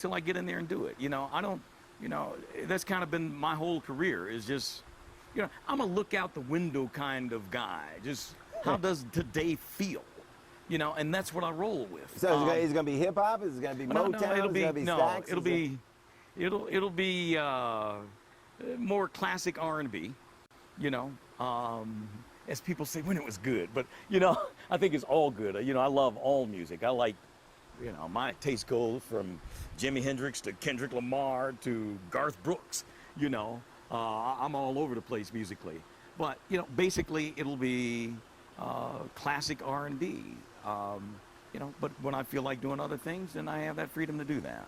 till I get in there and do it. I don't, that's kind of been my whole career is just, I'm a look out the window kind of guy. Just how does today feel? And that's what I roll with. So it's gonna be hip hop. Is it gonna be Motown? No, it'll be Stax? it'll be more classic R&B. You know, as people say when it was good, but I think it's all good. I love all music. I like, my taste goes from Jimi Hendrix to Kendrick Lamar to Garth Brooks. I'm all over the place musically, but basically it'll be classic R&B. But when I feel like doing other things, then I have that freedom to do that.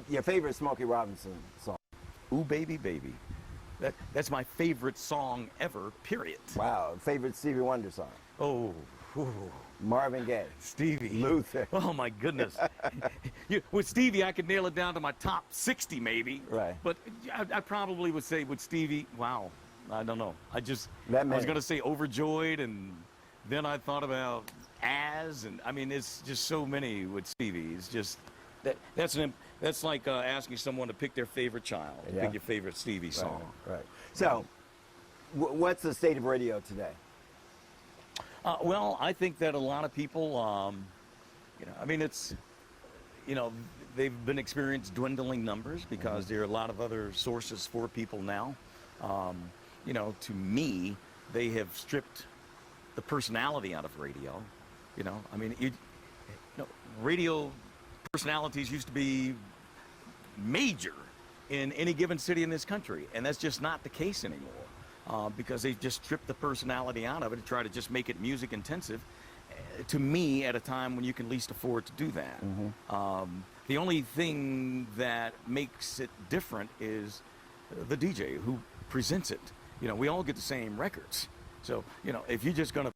Your favorite Smokey Robinson song? Ooh, Baby, Baby. That's my favorite song ever, period. Wow. Favorite Stevie Wonder song? Oh, whew. Marvin Gaye. Stevie. Luther. Oh, my goodness. With Stevie, I could nail it down to my top 60, maybe. Right. But I probably would say with Stevie, wow, I don't know. I was That going to say Overjoyed, and then I thought about As, and I mean, it's just so many with Stevie. It's just, that's like asking someone to pick their favorite child, Yeah. pick your favorite Stevie song. Right. So, what's the state of radio today? Well, I think that a lot of people, I mean, it's, they've been experiencing dwindling numbers because there are a lot of other sources for people now. To me, they have stripped the personality out of radio. I mean, radio personalities used to be major in any given city in this country, and that's just not the case anymore. Because they've just stripped the personality out of it and try to just make it music intensive, to me, at a time when you can least afford to do that. The only thing that makes it different is the DJ who presents it. We all get the same records. So, if you're just going to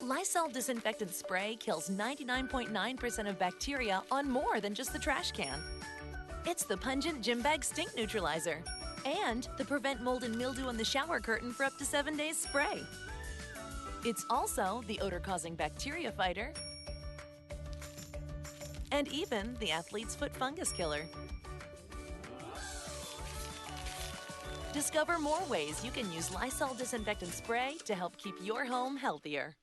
Lysol disinfectant spray kills 99.9% of bacteria on more than just the trash can. It's the pungent gym bag stink neutralizer and the prevent mold and mildew on the shower curtain for up to 7 days spray. It's also the odor-causing bacteria fighter and even the athlete's foot fungus killer. Discover more ways you can use Lysol disinfectant spray to help keep your home healthier.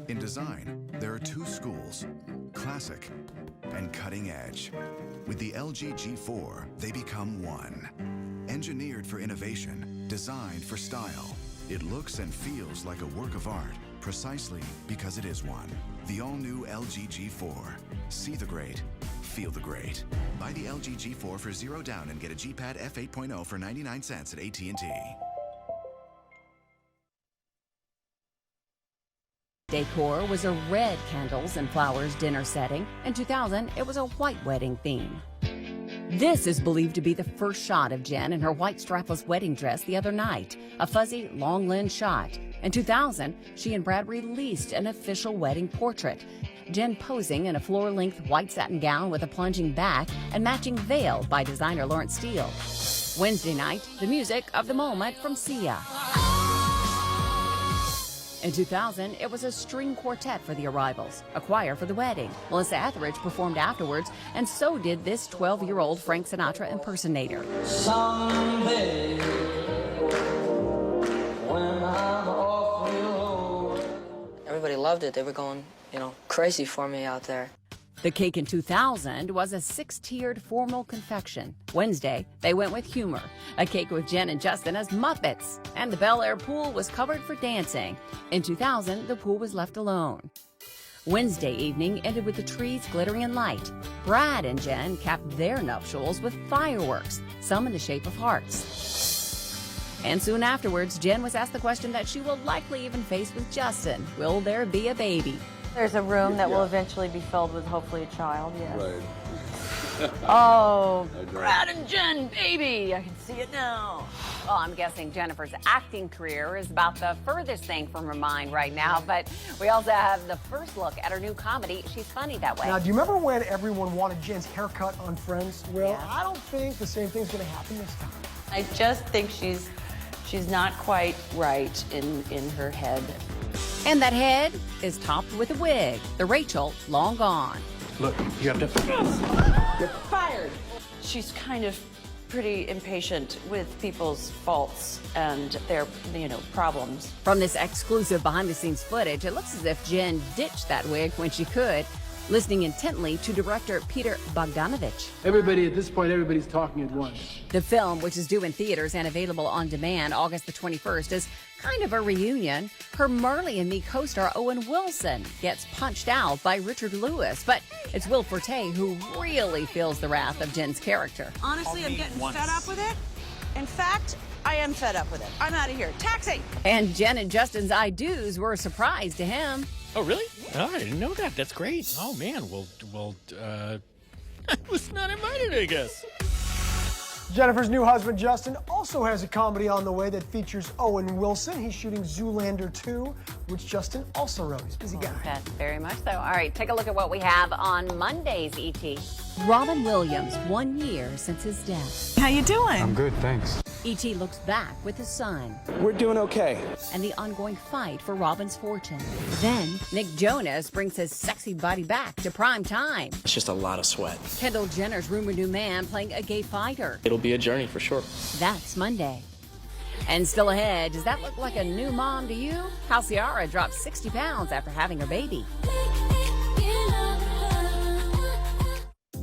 In design, there are two schools, classic and cutting edge. With the LG G4, they become one. Engineered for innovation, designed for style. It looks and feels like a work of art, precisely because it is one. The all-new LG G4. See the great, feel the great. Buy the LG G4 for $0 down and get a G-Pad F8.0 for 99 cents at AT&T. Decor was a red candles and flowers dinner setting. In 2000, it was a white wedding theme. This is believed to be the first shot of Jen in her white strapless wedding dress the other night, a fuzzy, long lens shot. In 2000, she and Brad released an official wedding portrait. Jen posing in a floor-length white satin gown with a plunging back and matching veil by designer Lawrence Steele. Wednesday night, the music of the moment from Sia. In 2000, it was a string quartet for the arrivals, a choir for the wedding. Melissa Etheridge performed afterwards, and so did this 12-year-old Frank Sinatra impersonator. Someday, when I'm off the road. Everybody loved it. They were going, crazy for me out there. The cake in 2000 was a 6-tiered formal confection. Wednesday, they went with humor, a cake with Jen and Justin as Muppets, and the Bel Air pool was covered for dancing. In 2000, the pool was left alone. Wednesday evening ended with the trees glittering in light. Brad and Jen capped their nuptials with fireworks, some in the shape of hearts. And soon afterwards, Jen was asked the question that she will likely even face with Justin: will there be a baby? There's a room that will eventually be filled with hopefully a child, yes. Right. Oh, Brad and Jen, baby, I can see it now. Well, I'm guessing Jennifer's acting career is about the furthest thing from her mind right now, but we also have the first look at her new comedy, She's Funny That Way. Now, do you remember when everyone wanted Jen's haircut on Friends? Well, Yeah. I don't think the same thing's going to happen this time. I just think she's not quite right in her head. And that head is topped with a wig, the Rachel long gone. Look, you have to... You're fired. She's kind of pretty impatient with people's faults and their, problems. From this exclusive behind-the-scenes footage, it looks as if Jen ditched that wig when she could, listening intently to director Peter Bogdanovich. Everybody, at this point, everybody's talking at once. The film, which is due in theaters and available on demand August the 21st, is kind of a reunion. Her Marley and Me co-star Owen Wilson gets punched out by Richard Lewis, but it's Will Forte who really feels the wrath of Jen's character. Honestly, I'm getting fed up with it. In fact, I am fed up with it. I'm out of here. Taxi! And Jen and Justin's I-do's were a surprise to him. Oh, really? Oh, I didn't know that. That's great. Oh, man. Well, I was not invited, I guess. Jennifer's new husband, Justin, also has a comedy on the way that features Owen Wilson. He's shooting Zoolander 2, which Justin also wrote. He's a busy guy. Yes, very much so. All right, take a look at what we have on Monday's ET. Robin Williams, 1 year since his death. How you doing? I'm good, thanks. E.T. looks back with his son We're doing okay. and the ongoing fight for Robin's fortune. Then, Nick Jonas brings his sexy body back to prime time. It's just a lot of sweat. Kendall Jenner's rumored new man playing a gay fighter. It'll be a journey for sure. That's Monday. And still ahead, does that look like a new mom to you? How Ciara dropped 60 pounds after having her baby.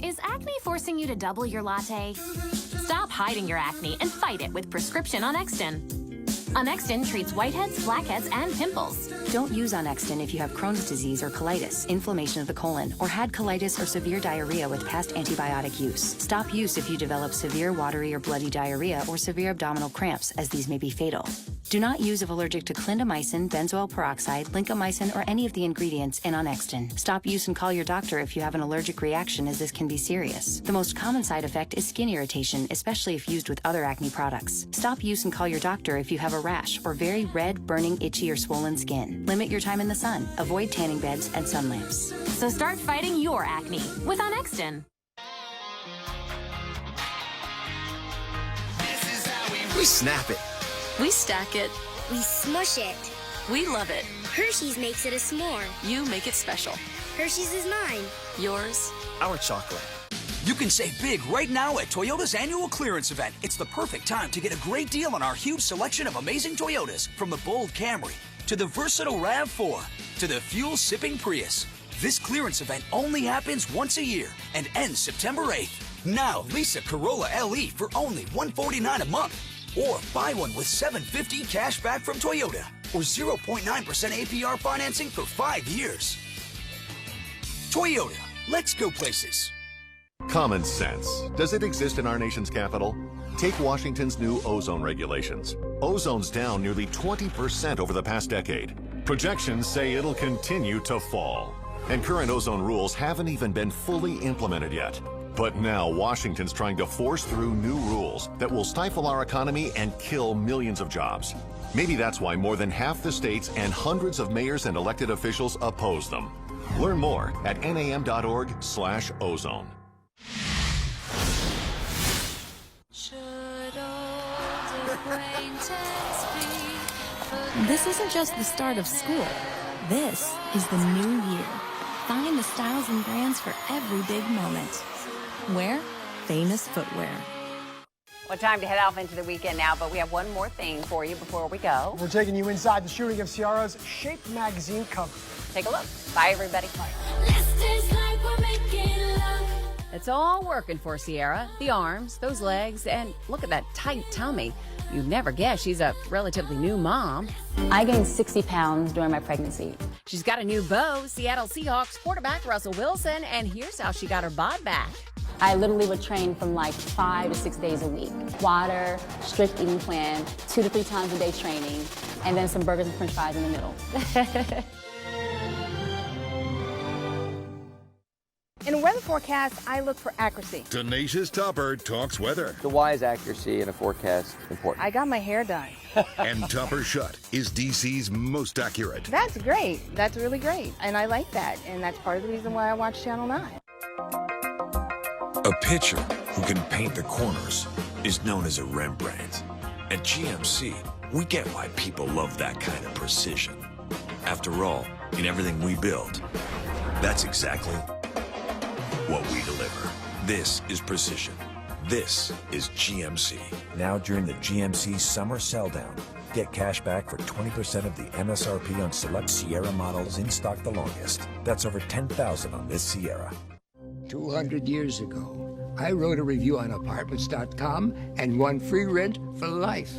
Is acne forcing you to double your latte? Stop hiding your acne and fight it with prescription Onextin. Onextin treats whiteheads, blackheads, and pimples. Don't use Onextin if you have Crohn's disease or colitis, inflammation of the colon, or had colitis or severe diarrhea with past antibiotic use. Stop use if you develop severe watery or bloody diarrhea or severe abdominal cramps, as these may be fatal. Do not use if allergic to clindamycin, benzoyl peroxide, lincomycin, or any of the ingredients in Onextin. Stop use and call your doctor if you have an allergic reaction, as this can be serious. The most common side effect is skin irritation, especially if used with other acne products. Stop use and call your doctor if you have a rash or very red, burning, itchy, or swollen skin. Limit your time in the sun. Avoid tanning beds and sun lamps. So start fighting your acne with Onextin. We snap it. We stack it. We smush it. We love it. Hershey's makes it a s'more. You make it special. Hershey's is mine. Yours. Our chocolate. You can save big right now at Toyota's annual clearance event. It's the perfect time to get a great deal on our huge selection of amazing Toyotas, from the bold Camry to the versatile RAV4 to the fuel-sipping Prius. This clearance event only happens once a year and ends September 8th. Now, lease a Corolla LE for only $149 a month. Or buy one with $750 cash back from Toyota. Or 0.9% APR financing for 5 years. Toyota, let's go places. Common sense. Does it exist in our nation's capital? Take Washington's new ozone regulations. Ozone's down nearly 20% over the past decade. Projections say it'll continue to fall. And current ozone rules haven't even been fully implemented yet. But now Washington's trying to force through new rules that will stifle our economy and kill millions of jobs. Maybe that's why more than half the states and hundreds of mayors and elected officials oppose them. Learn more at nam.org/ozone. This isn't just the start of school. This is the new year. Find the styles and brands for every big moment. Where? Famous Footwear. Well, time to head off into the weekend now, but we have one more thing for you before we go. We're taking you inside the shooting of Ciara's Shape magazine cover. Take a look. Bye, everybody. It's all working for Ciara. The arms, those legs, and look at that tight tummy. You'd never guess she's a relatively new mom. I gained 60 pounds during my pregnancy. She's got a new beau, Seattle Seahawks quarterback Russell Wilson, and here's how she got her bod back. I literally would train from like 5 to 6 days a week. Water, strict eating plan, 2 to 3 times a day training, and then some burgers and french fries in the middle. In a weather forecast, I look for accuracy. Tenacious Tupper talks weather. So why is accuracy in a forecast important? I got my hair done. And Tupper Shut is DC's most accurate. That's great. That's really great. And I like that. And that's part of the reason why I watch Channel 9. A pitcher who can paint the corners is known as a Rembrandt. At GMC, we get why people love that kind of precision. After all, in everything we build, that's exactly what we deliver. This is precision. This is GMC. Now during the GMC Summer Sell Down, get cash back for 20% of the MSRP on select Sierra models in stock the longest. That's over $10,000 on this Sierra. 200 years ago, I wrote a review on Apartments.com and won free rent for life.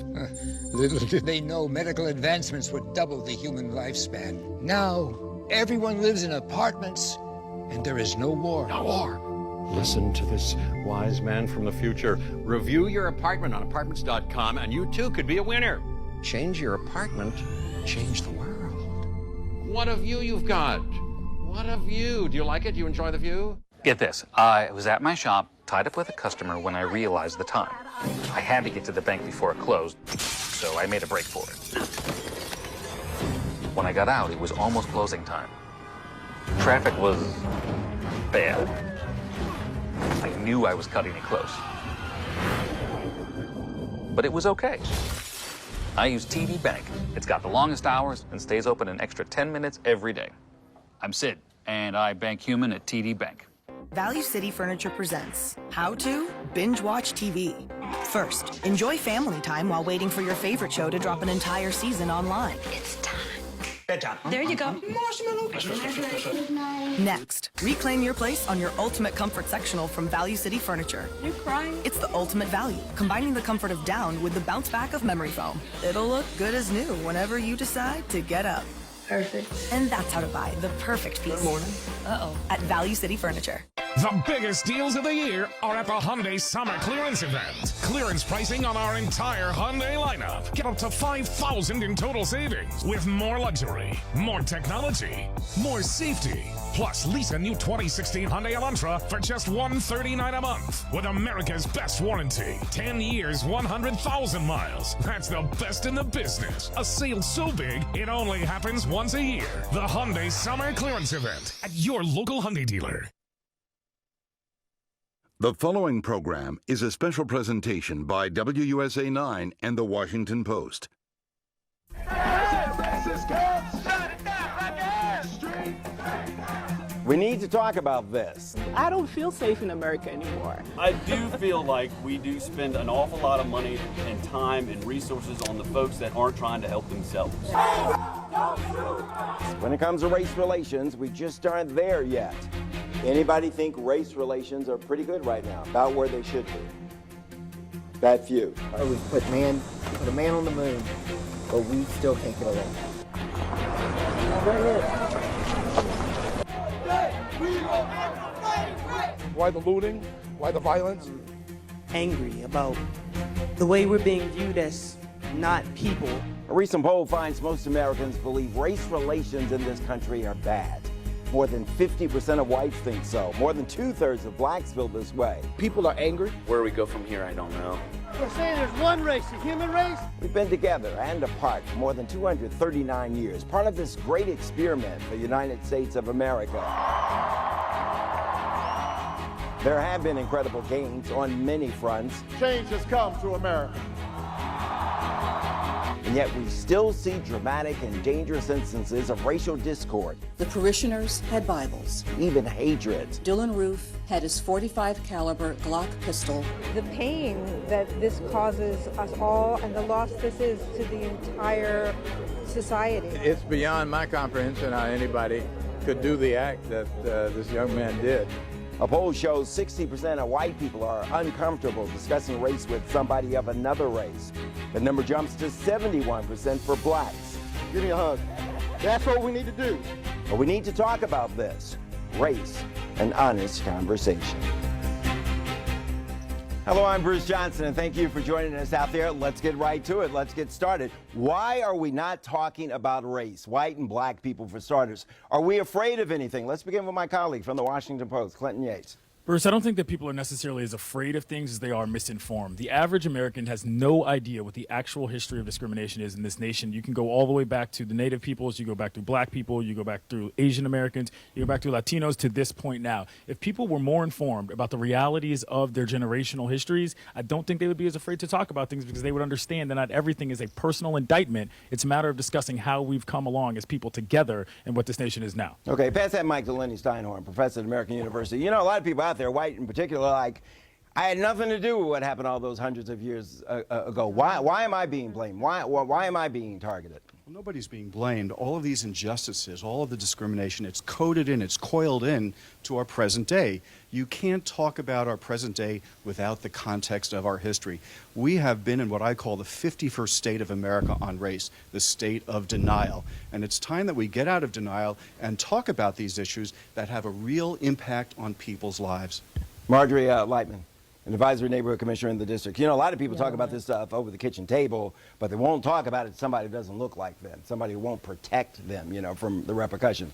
Little did they know medical advancements would double the human lifespan. Now, everyone lives in apartments, and there is no war. No war. Listen to this wise man from the future. Review your apartment on Apartments.com, and you too could be a winner. Change your apartment, change the world. What a view you've got. What a view. Do you like it? Do you enjoy the view? Get this, I was at my shop, tied up with a customer when I realized the time. I had to get to the bank before it closed, so I made a break for it. When I got out, it was almost closing time. Traffic was bad. I knew I was cutting it close. But it was okay. I use TD Bank. It's got the longest hours and stays open an extra 10 minutes every day. I'm Sid, and I bank human at TD Bank. Value City Furniture presents How to Binge Watch TV. First, enjoy family time while waiting for your favorite show to drop an entire season online. It's time. Bedtime. There you go. Next, reclaim your place on your ultimate comfort sectional from Value City Furniture. You're crying. It's the ultimate value, combining the comfort of down with the bounce back of memory foam. It'll look good as new whenever you decide to get up. Perfect. And that's how to buy the perfect piece. Good morning. Uh-oh. At Value City Furniture. The biggest deals of the year are at the Hyundai Summer Clearance Event. Clearance pricing on our entire Hyundai lineup. Get up to $5,000 in total savings with more luxury, more technology, more safety. Plus, lease a new 2016 Hyundai Elantra for just $139 a month with America's best warranty. 10 years, 100,000 miles. That's the best in the business. A sale so big, it only happens once a year. The Hyundai Summer Clearance Event at your local Hyundai dealer. The following program is a special presentation by WUSA 9 and The Washington Post. We need to talk about this. I don't feel safe in America anymore. I do feel like we do spend an awful lot of money and time and resources on the folks that aren't trying to help themselves. When it comes to race relations, we just aren't there yet. Anybody think race relations are pretty good right now, about where they should be? That few. We put a man on the moon, but we still can't get along. Why the looting? Why the violence? Angry about the way we're being viewed as not people. A recent poll finds most Americans believe race relations in this country are bad. More than 50% of whites think so. More than 2/3 of blacks feel this way. People are angry. Where we go from here, I don't know. We're saying there's one race, the human race. We've been together and apart for more than 239 years, part of this great experiment, the United States of America. There have been incredible gains on many fronts. Change has come to America. And yet we still see dramatic and dangerous instances of racial discord. The parishioners had Bibles. Even hatred. Dylan Roof had his .45 caliber Glock pistol. The pain that this causes us all and the loss this is to the entire society. It's beyond my comprehension how anybody could do the act that this young man did. A poll shows 60% of white people are uncomfortable discussing race with somebody of another race. The number jumps to 71% for blacks. Give me a hug. That's what we need to do. But we need to talk about this, race, and honest conversation. Hello, I'm Bruce Johnson, and thank you for joining us out there. Let's get right to it. Let's get started. Why are we not talking about race? White and black people, for starters. Are we afraid of anything? Let's begin with my colleague from the Washington Post, Clinton Yates. Bruce, I don't think that people are necessarily as afraid of things as they are misinformed. The average American has no idea what the actual history of discrimination is in this nation. You can go all the way back to the native peoples, you go back to black people, you go back through Asian Americans, you go back to Latinos to this point now. If people were more informed about the realities of their generational histories, I don't think they would be as afraid to talk about things because they would understand that not everything is a personal indictment. It's a matter of discussing how we've come along as people together and what this nation is now. Okay, pass that mic to Lenny Steinhorn, professor at American University. You know, a lot of people out there, white in particular, like, I had nothing to do with what happened all those hundreds of years ago. Why am I being blamed? Why am I being targeted? Well, nobody's being blamed. All of these injustices, all of the discrimination, it's coded in, it's coiled in to our present day. You can't talk about our present day without the context of our history. We have been in what I call the 51st state of America on race, the state of denial. And it's time that we get out of denial and talk about these issues that have a real impact on people's lives. Marjorie Lightman, an advisory neighborhood commissioner in the district. You know, a lot of people talk about this stuff over the kitchen table, but they won't talk about it to somebody who doesn't look like them, somebody who won't protect them, you know, from the repercussions.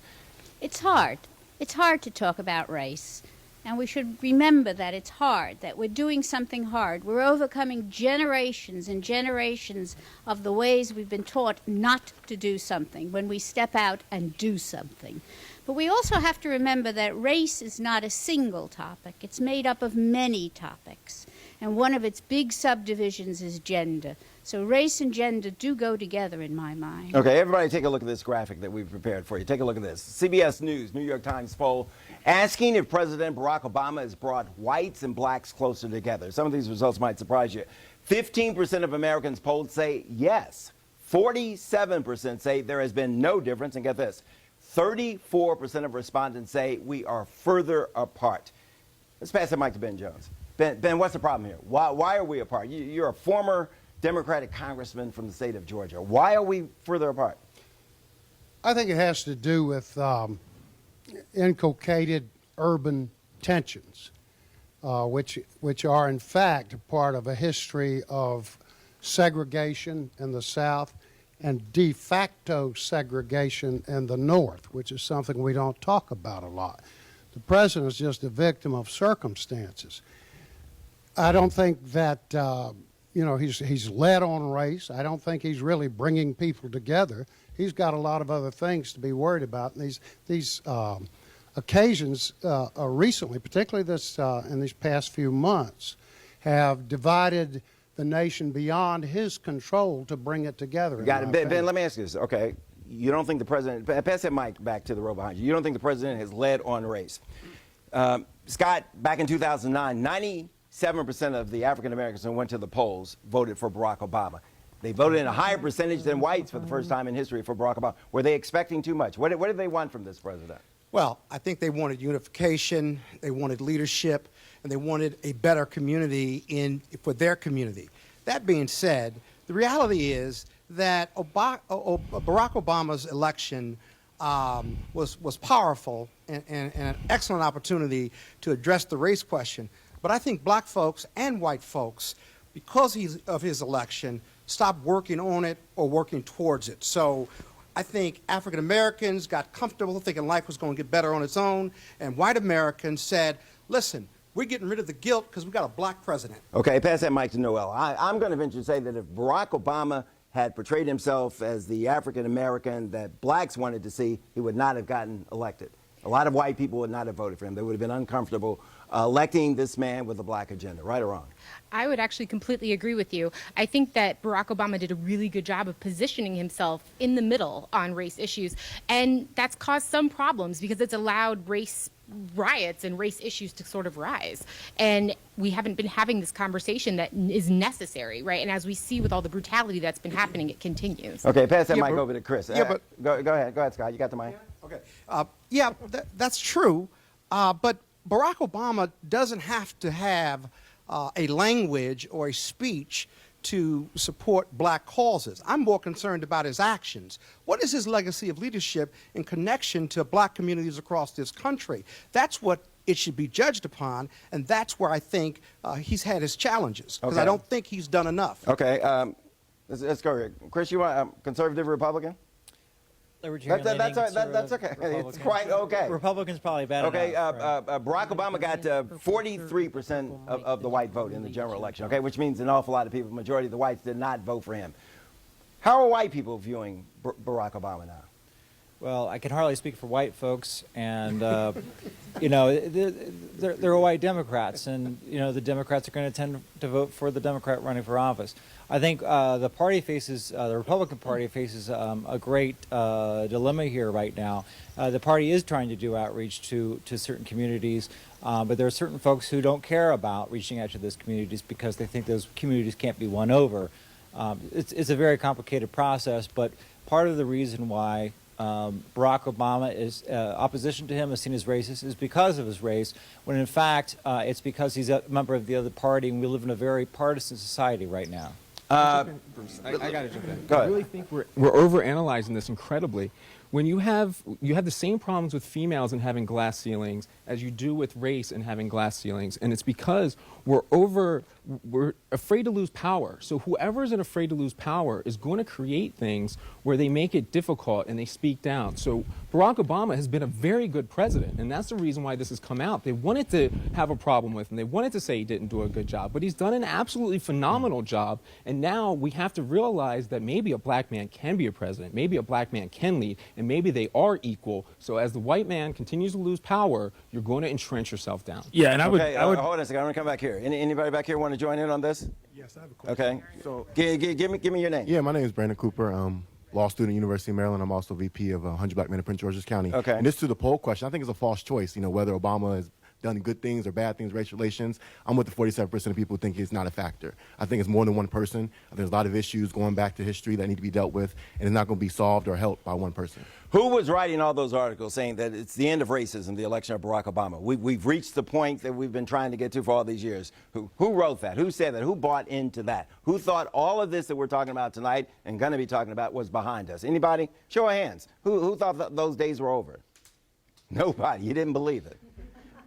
It's hard. It's hard to talk about race. And we should remember that it's hard, that we're doing something hard. We're overcoming generations and generations of the ways we've been taught not to do something when we step out and do something. But we also have to remember that race is not a single topic. It's made up of many topics. And one of its big subdivisions is gender. So race and gender do go together in my mind. Okay, everybody take a look at this graphic that we've prepared for you. Take a look at this. CBS News, New York Times poll asking if President Barack Obama has brought whites and blacks closer together. Some of these results might surprise you. 15% of Americans polled say yes. 47% say there has been no difference. And get this, 34% of respondents say we are further apart. Let's pass the mic to Ben Jones. Ben, what's the problem here? Why are we apart? You're a former Democratic congressman from the state of Georgia. Why are we further apart? I think it has to do with inculcated urban tensions, which are in fact part of a history of segregation in the South and de facto segregation in the North, which is something we don't talk about a lot. The president is just a victim of circumstances. I don't think that he's led on race. I don't think he's really bringing people together. He's got a lot of other things to be worried about. And these occasions recently, particularly in these past few months, have divided the nation beyond his control to bring it together. Got it. Ben, let me ask you this. Okay, you don't think the president, pass that mic back to the row behind you. You don't think the president has led on race. Scott, back in 2009, 97% of the African Americans who went to the polls voted for Barack Obama. They voted in a higher percentage than whites for the first time in history for Barack Obama. Were they expecting too much? What did they want from this president? Well, I think they wanted unification, they wanted leadership, and they wanted a better community for their community. That being said, the reality is that Barack Obama's election was powerful and an excellent opportunity to address the race question. But I think black folks and white folks, because of his election, stopped working on it or working towards it. So I think African Americans got comfortable thinking life was going to get better on its own, and white Americans said, listen, we're getting rid of the guilt because we got a black president. Okay, pass that mic to Noel. I'm going to venture to say that if Barack Obama had portrayed himself as the African American that blacks wanted to see, he would not have gotten elected. A lot of white people would not have voted for him. They would have been uncomfortable electing this man with a black agenda, right or wrong? I would actually completely agree with you. I think that Barack Obama did a really good job of positioning himself in the middle on race issues, and that's caused some problems because it's allowed race riots and race issues to sort of rise. And we haven't been having this conversation that is necessary, right? And as we see with all the brutality that's been happening, it continues. Okay, pass that mic over to Chris. Yeah, but go ahead, Scott. You got the mic? Okay. That's true. But Barack Obama doesn't have to have a language or a speech to support black causes. I'm more concerned about his actions. What is his legacy of leadership in connection to black communities across this country? That's what it should be judged upon, and that's where I think he's had his challenges, because I don't think he's done enough. Okay, let's go here. Chris, you want conservative Republican? That's okay. It's quite okay. Republicans probably bad enough. Okay, Barack Obama got 43% of the white vote in the general election, okay, which means an awful lot of people, majority of the whites, did not vote for him. How are white people viewing Barack Obama now? Well, I can hardly speak for white folks, and you know, they're white Democrats, and you know the Democrats are going to tend to vote for the Democrat running for office. I think the Republican Party faces a great dilemma here right now. The party is trying to do outreach to certain communities, but there are certain folks who don't care about reaching out to those communities because they think those communities can't be won over. It's a very complicated process, but part of the reason why Barack Obama is opposition to him is seen as racist is because of his race, when in fact it's because he's a member of the other party, and we live in a very partisan society right now. I got to jump in. Go ahead. I really think we're overanalyzing this incredibly. When you have the same problems with females and having glass ceilings as you do with race and having glass ceilings, and it's because we're afraid to lose power. So whoever isn't afraid to lose power is going to create things where they make it difficult and they speak down. So Barack Obama has been a very good president, and that's the reason why this has come out. They wanted to have a problem with him. They wanted to say he didn't do a good job, but he's done an absolutely phenomenal job. And now we have to realize that maybe a black man can be a president, maybe a black man can lead, and maybe they are equal. So as the white man continues to lose power, you're going to entrench yourself down. Yeah, and I would hold on a second. I'm going to come back here. Anybody back here want to join in on this? Yes, I have a question. Okay. So give me your name. Yeah, my name is Brandon Cooper. Law student at University of Maryland. I'm also VP of 100 Black Men in Prince George's County. Okay. And this to the poll question, I think it's a false choice, you know, whether Obama has done good things or bad things, race relations. I'm with the 47% of people who think it's not a factor. I think it's more than one person. I think there's a lot of issues going back to history that need to be dealt with, and it's not going to be solved or helped by one person. Who was writing all those articles saying that it's the end of racism, the election of Barack Obama? We've reached the point that we've been trying to get to for all these years. Who wrote that? Who said that? Who bought into that? Who thought all of this that we're talking about tonight and going to be talking about was behind us? Anybody? Show of hands. Who thought those days were over? Nobody. You didn't believe it.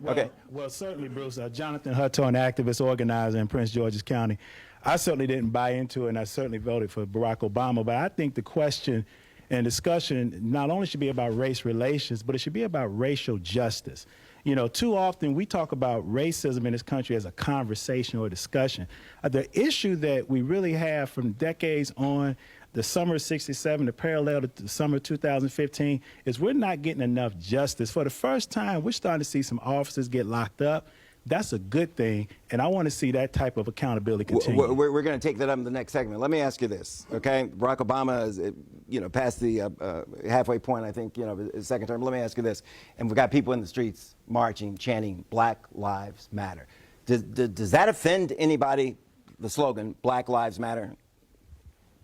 Well, okay. Well, certainly, Bruce. Jonathan Hutto, an activist organizer in Prince George's County. I certainly didn't buy into it, and I certainly voted for Barack Obama. But I think the question and discussion not only should be about race relations, but it should be about racial justice. You know, too often we talk about racism in this country as a conversation or a discussion. The issue that we really have from decades on, the summer of '67, the parallel to the summer of 2015, is we're not getting enough justice. For the first time, we're starting to see some officers get locked up. that's a good thing, and I want to see that type of accountability continue. We're going to take that up in the next segment. Let me ask you this, okay? Barack Obama is, past the halfway point, I think, his second term. Let me ask you this. And we've got people in the streets marching, chanting, Black Lives Matter. Does that offend anybody, the slogan, Black Lives Matter?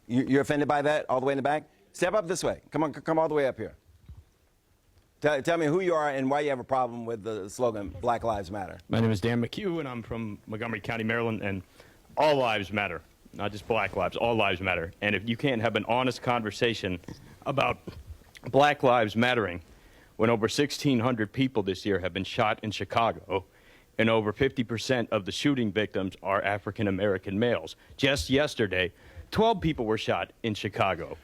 You're offended by that all the way in the back? Step up this way. Come all the way up here. Tell me who you are and why you have a problem with the slogan, Black Lives Matter. My name is Dan McHugh, and I'm from Montgomery County, Maryland, and all lives matter, not just black lives, all lives matter. And if you can't have an honest conversation about Black Lives Mattering, when over 1,600 people this year have been shot in Chicago, and over 50% of the shooting victims are African-American males. Just yesterday, 12 people were shot in Chicago.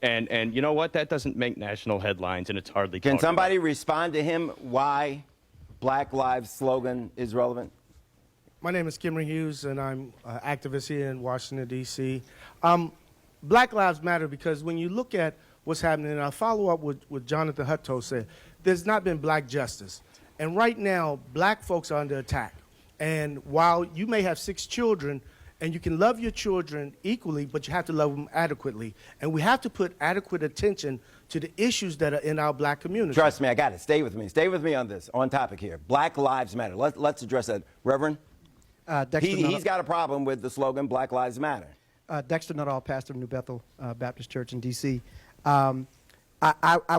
And you know what? That doesn't make national headlines, and it's hardly Can talked somebody about. respond to him why Black Lives slogan is relevant? My name is Kimry Hughes, and I'm an activist here in Washington, D.C. Black Lives Matter because when you look at what's happening, and I'll follow up with what Jonathan Hutto said, there's not been black justice. And right now, black folks are under attack. And while you may have 6 children, and you can love your children equally, but you have to love them adequately. And we have to put adequate attention to the issues that are in our black community. Trust me, I got it. Stay with me. Stay with me on this, on topic here. Black Lives Matter. Let's address that. Reverend? He's got a problem with the slogan, Black Lives Matter. Dexter Nuttall, pastor of New Bethel Baptist Church in D.C. I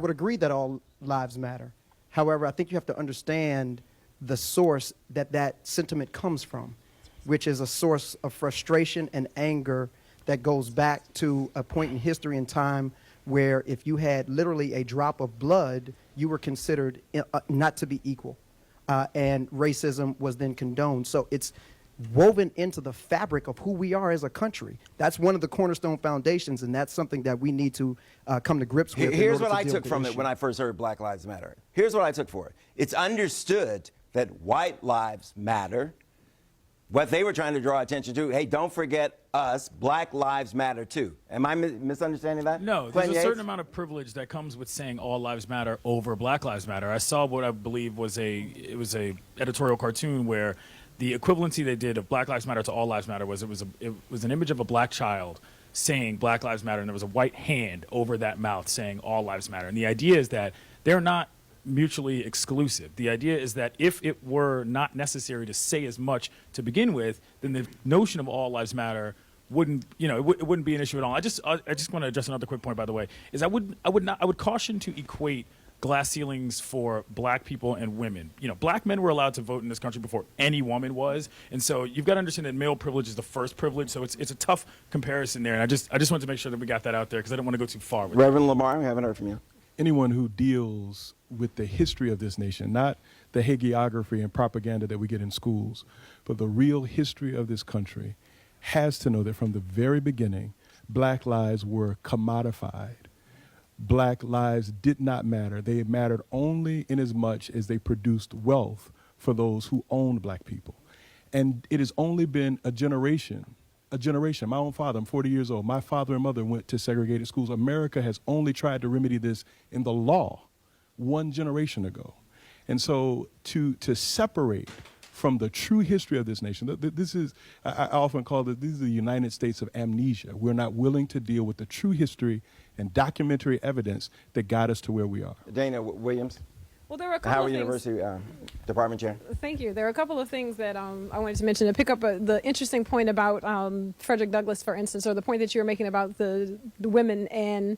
would agree that all lives matter. However, I think you have to understand the source that sentiment comes from, which is a source of frustration and anger that goes back to a point in history and time where if you had literally a drop of blood, you were considered not to be equal. And racism was then condoned. So it's woven into the fabric of who we are as a country. That's one of the cornerstone foundations, and that's something that we need to come to grips with. Here's what I took from it when I first heard Black Lives Matter. Here's what I took for it. It's understood that white lives matter. What they were trying to draw attention to, hey, don't forget us, Black Lives Matter too. Am I misunderstanding that? No, there's Clinton a certain Yates? amount of privilege that comes with saying all lives matter over Black Lives Matter. I saw what I believe was a editorial cartoon where the equivalency they did of Black Lives Matter to all lives matter was it was an image of a black child saying Black Lives Matter, and there was a white hand over that mouth saying all lives matter. And the idea is that they're not mutually exclusive. The idea is that if it were not necessary to say as much to begin with, then the notion of all lives matter wouldn't, it wouldn't be an issue at all. I just want to address another quick point, by the way, is I would caution to equate glass ceilings for black people and women. Black men were allowed to vote in this country before any woman was, and so you've got to understand that male privilege is the first privilege. So it's a tough comparison there, and I just wanted to make sure that we got that out there because I don't want to go too far with Reverend Lamar, we haven't heard from you. Anyone who deals with the history of this nation, not the hagiography and propaganda that we get in schools, but the real history of this country, has to know that from the very beginning, black lives were commodified. Black lives did not matter. They mattered only in as much as they produced wealth for those who owned black people. And it has only been a generation. My own father, I'm 40 years old. My father and mother went to segregated schools. America has only tried to remedy this in the law one generation ago. And so to separate from the true history of this nation, this is, I often call it, this is the United States of amnesia. We're not willing to deal with the true history and documentary evidence that got us to where we are. Dana Williams. Well, there were a couple Howard of things. University Department Chair. Thank you. There are a couple of things that I wanted to mention to pick up the interesting point about Frederick Douglass, for instance, or the point that you were making about the women and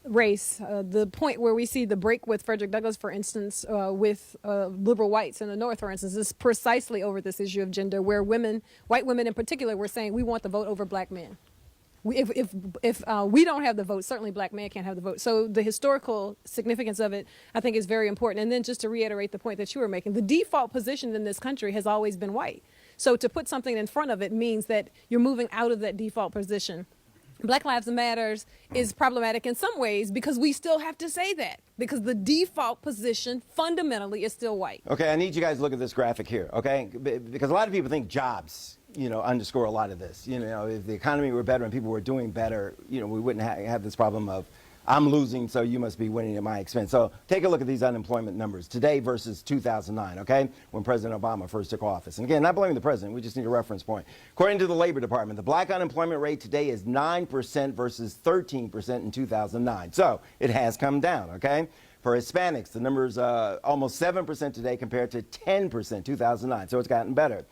race. The point where we see the break with Frederick Douglass, for instance, with liberal whites in the North, for instance, is precisely over this issue of gender, where white women in particular, were saying we want the vote over black men. If we don't have the vote, certainly black men can't have the vote. So the historical significance of it, I think, is very important. And then just to reiterate the point that you were making, the default position in this country has always been white. So to put something in front of it means that you're moving out of that default position. Black Lives Matters is problematic in some ways because we still have to say that, because the default position fundamentally is still white. Okay, I need you guys to look at this graphic here, okay? Because a lot of people think jobs, underscore a lot of this. If the economy were better and people were doing better, we wouldn't have this problem of I'm losing, so you must be winning at my expense. So take a look at these unemployment numbers today versus 2009, okay, when President Obama first took office. And again, not blaming the president, we just need a reference point. According to the Labor Department, the black unemployment rate today is 9% versus 13% in 2009. So it has come down, okay? For Hispanics, the number's almost 7% today compared to 10% 2009, so it's gotten better.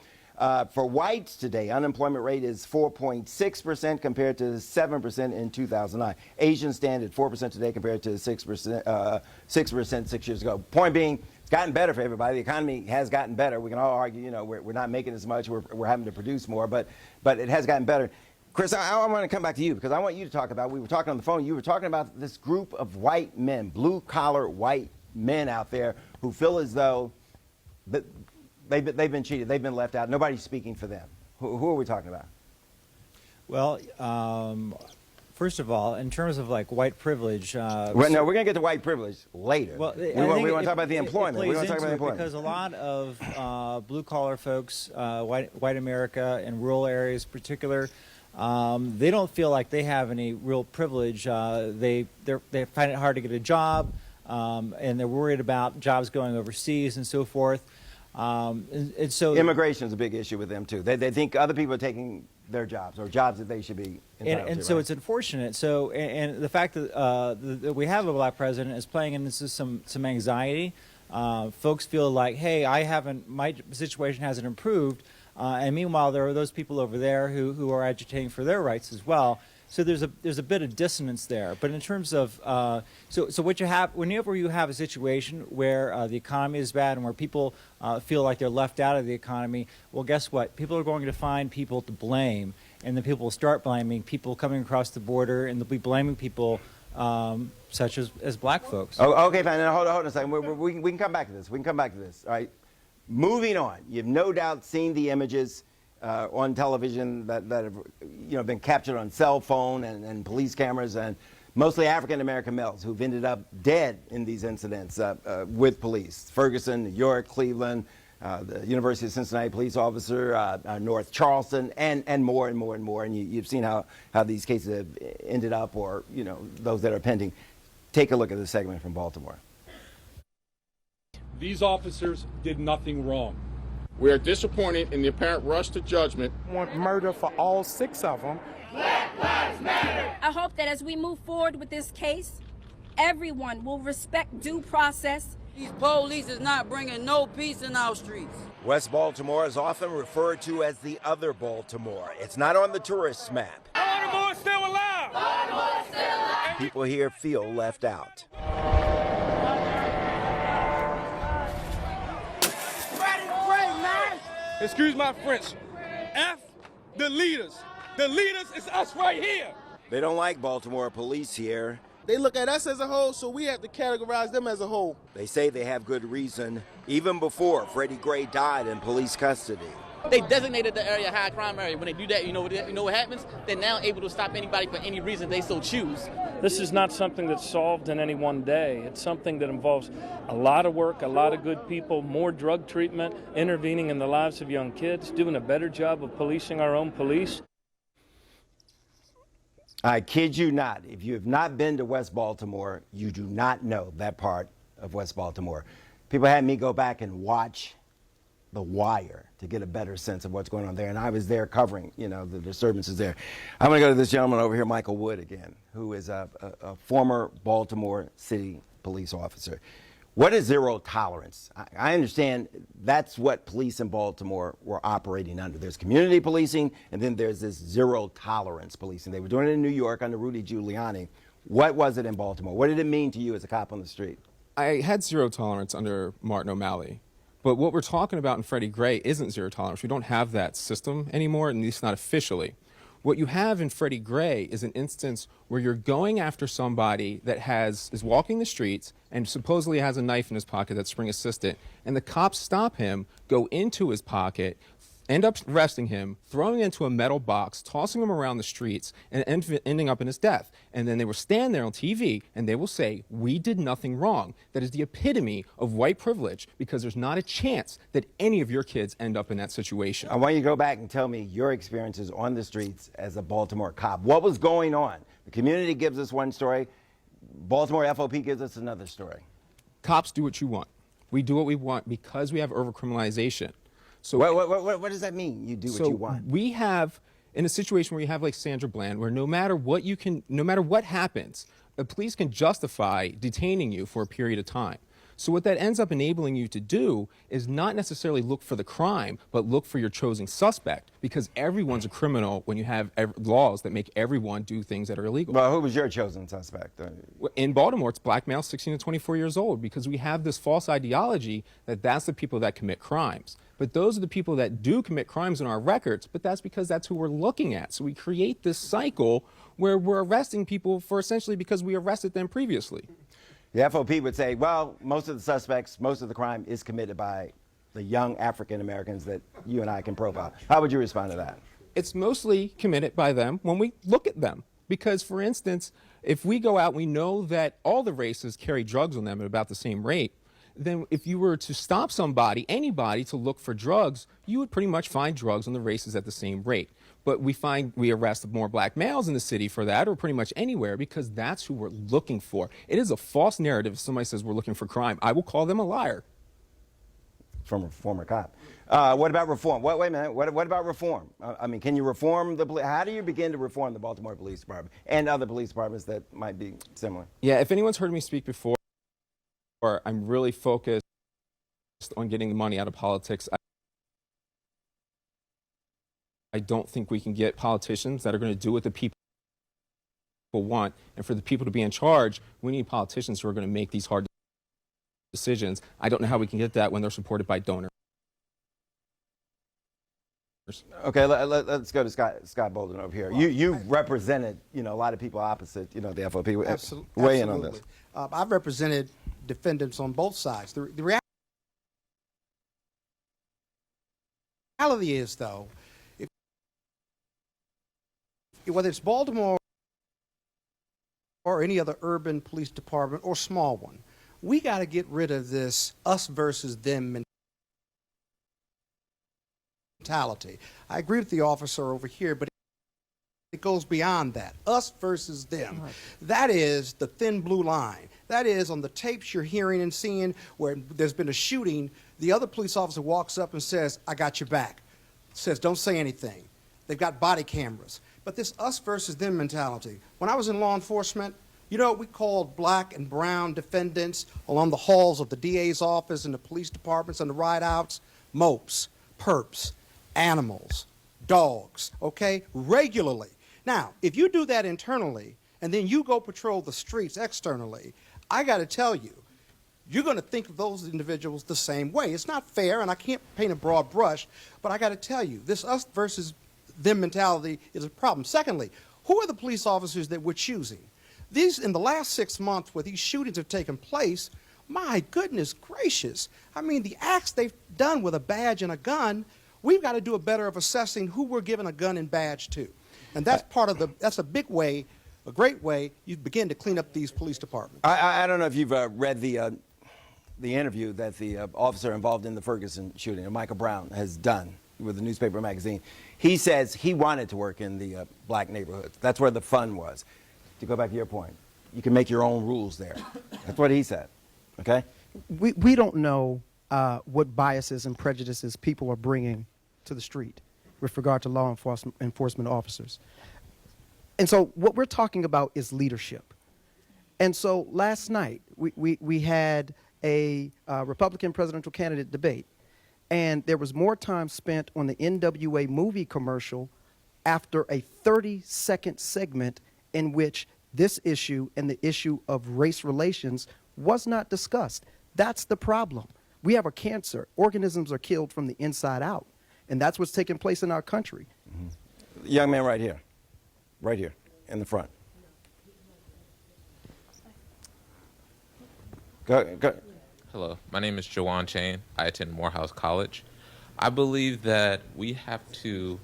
For whites today, unemployment rate is 4.6% compared to 7% in 2009. Asians stand at 4% today compared to 6% 6 years ago. Point being, it's gotten better for everybody. The economy has gotten better. We can all argue, you know, we're not making as much, we're having to produce more, but it has gotten better. Chris, I want to come back to you because I want you to talk about, we were talking on the phone, you were talking about this group of white men, blue-collar white men out there who feel as though they've been cheated, they've been left out, nobody's speaking for them. Who are we talking about? Well, first of all, in terms of like white privilege, no, we're going to get to white privilege later. Well, we want to talk about the employment. We want to talk about the employment because a lot of blue-collar folks, white America, in rural areas in particular, they don't feel like they have any real privilege. They find it hard to get a job, and they're worried about jobs going overseas and so forth. And so immigration is a big issue with them too. They think other people are taking their jobs or jobs that they should be entitled to. And so right? it's unfortunate. So and the fact that we have a black president is playing into some anxiety. Folks feel like, hey, my situation hasn't improved, and meanwhile there are those people over there who are agitating for their rights as well. So there's a bit of dissonance there. But in terms of so what you have whenever you have a situation where the economy is bad and where people feel like they're left out of the economy, well, guess what? People are going to find people to blame, and then people will start blaming people coming across the border, and they'll be blaming people such as black folks. Oh, okay, fine. Now, hold on a second. We can come back to this. We can come back to this. All right. Moving on. You've no doubt seen the images on television that have been captured on cell phone and police cameras, and mostly African American males who've ended up dead in these incidents with police. Ferguson, New York, Cleveland, the University of Cincinnati police officer, North Charleston, and more and more and more. And you've seen how these cases have ended up, or those that are pending. Take a look at this segment from Baltimore. These officers did nothing wrong. We are disappointed in the apparent rush to judgment. Want murder for all 6 of them. Black Lives Matter. I hope that as we move forward with this case, everyone will respect due process. These police is not bringing no peace in our streets. West Baltimore is often referred to as the other Baltimore. It's not on the tourist map. Baltimore's still alive. Baltimore's still alive. People here feel left out. Excuse my French. F the leaders. The leaders is us right here. They don't like Baltimore police here. They look at us as a whole, so we have to categorize them as a whole. They say they have good reason, even before Freddie Gray died in police custody. They designated the area a high crime area. When they do that, you know what happens? They're now able to stop anybody for any reason they so choose. This is not something that's solved in any one day. It's something that involves a lot of work, a lot of good people, more drug treatment, intervening in the lives of young kids, doing a better job of policing our own police. I kid you not. If you have not been to West Baltimore, you do not know that part of West Baltimore. People had me go back and watch The Wire to get a better sense of what's going on there. And I was there covering, the disturbances there. I'm going to go to this gentleman over here, Michael Wood, again, who is a former Baltimore City police officer. What is zero tolerance? I understand that's what police in Baltimore were operating under. There's community policing, and then there's this zero tolerance policing. They were doing it in New York under Rudy Giuliani. What was it in Baltimore? What did it mean to you as a cop on the street? I had zero tolerance under Martin O'Malley. But what we're talking about in Freddie Gray isn't zero tolerance. We don't have that system anymore, at least not officially. What you have in Freddie Gray is an instance where you're going after somebody that is walking the streets and supposedly has a knife in his pocket that's spring assistant, and the cops stop him, go into his pocket, end up arresting him, throwing him into a metal box, tossing him around the streets, and ending up in his death. And then they will stand there on TV and they will say, we did nothing wrong. That is the epitome of white privilege, because there's not a chance that any of your kids end up in that situation. I want you to go back and tell me your experiences on the streets as a Baltimore cop. What was going on? The community gives us one story. Baltimore FOP gives us another story. Cops do what you want. We do what we want because we have overcriminalization. So what does that mean? You do what you want. We have, in a situation where you have like Sandra Bland, where no matter what happens, the police can justify detaining you for a period of time. So what that ends up enabling you to do is not necessarily look for the crime, but look for your chosen suspect, because everyone's a criminal when you have laws that make everyone do things that are illegal. Well, who was your chosen suspect? In Baltimore, it's black males 16 to 24 years old, because we have this false ideology that that's the people that commit crimes. But those are the people that do commit crimes in our records, but that's because that's who we're looking at. So we create this cycle where we're arresting people for essentially because we arrested them previously. The FOP would say, well, most of the suspects, most of the crime is committed by the young African Americans that you and I can profile. How would you respond to that? It's mostly committed by them when we look at them. Because, for instance, if we go out, we know that all the races carry drugs on them at about the same rate. Then if you were to stop somebody, anybody, to look for drugs, you would pretty much find drugs on the races at the same rate. But we arrest more black males in the city for that, or pretty much anywhere, because that's who we're looking for. It is a false narrative if somebody says we're looking for crime. I will call them a liar. From a former cop. What about reform? Wait a minute. What about reform? I mean, can you reform the police? How do you begin to reform the Baltimore Police Department and other police departments that might be similar? Yeah, if anyone's heard me speak before, I'm really focused on getting the money out of politics. I don't think we can get politicians that are going to do what the people want. And for the people to be in charge, we need politicians who are going to make these hard decisions. I don't know how we can get that when they're supported by donors. Okay, let's go to Scott Bolden over here. You represented, a lot of people opposite, the FOP. Absolutely. Weigh in on this. I've represented defendants on both sides. The reality is, though, whether it's Baltimore or any other urban police department or small one, we got to get rid of this us versus them mentality. I agree with the officer over here, but it goes beyond that. Us versus them. Right. That is the thin blue line. That is on the tapes you're hearing and seeing where there's been a shooting, the other police officer walks up and says, I got your back. Says, don't say anything. They've got body cameras. But this us versus them mentality. When I was in law enforcement, we called black and brown defendants along the halls of the DA's office and the police departments and the rideouts, mopes, perps, animals, dogs, okay, regularly. Now, if you do that internally and then you go patrol the streets externally, I got to tell you, you're going to think of those individuals the same way. It's not fair, and I can't paint a broad brush, but I got to tell you, this us versus them mentality is a problem. Secondly, who are the police officers that we're choosing? These, in the last 6 months where these shootings have taken place, my goodness gracious. I mean, the acts they've done with a badge and a gun, we've got to do a better of assessing who we're giving a gun and badge to. And that's that's a big way, a great way you begin to clean up these police departments. I don't know if you've read the interview that the officer involved in the Ferguson shooting, Michael Brown, has done with the newspaper magazine. He says he wanted to work in the black neighborhoods. That's where the fun was. To go back to your point, you can make your own rules there. That's what he said, okay? We don't know what biases and prejudices people are bringing to the street with regard to law enforcement officers. And so what we're talking about is leadership. And so last night, we had a Republican presidential candidate debate, and there was more time spent on the NWA movie commercial after a 30-second segment in which this issue and the issue of race relations was not discussed. That's the problem. We have a cancer. Organisms are killed from the inside out, and that's what's taking place in our country. Mm-hmm. Young man right here in the front. Go. Hello, my name is Jawan Chain. I attend Morehouse College. I believe that we have to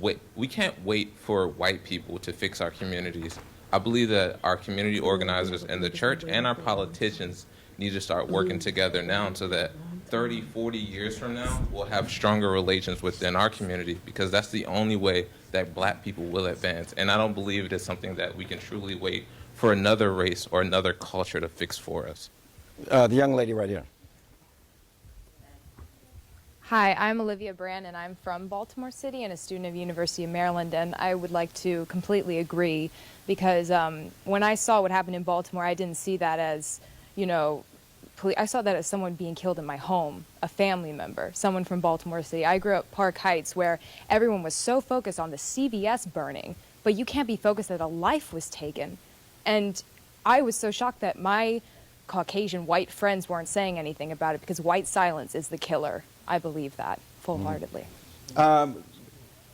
wait. We can't wait for white people to fix our communities. I believe that our community organizers and the church and our politicians need to start working together now so that 30, 40 years from now, we'll have stronger relations within our community, because that's the only way that black people will advance. And I don't believe it is something that we can truly wait for another race or another culture to fix for us. The young lady right here. Hi, I'm Olivia Brand, and I'm from Baltimore City and a student of University of Maryland, and I would like to completely agree because when I saw what happened in Baltimore, I didn't see that as, I saw that as someone being killed in my home, a family member, someone from Baltimore City. I grew up Park Heights, where everyone was so focused on the CVS burning, but you can't be focused that a life was taken. And I was so shocked that my Caucasian white friends weren't saying anything about it because white silence is the killer. I believe that full-heartedly.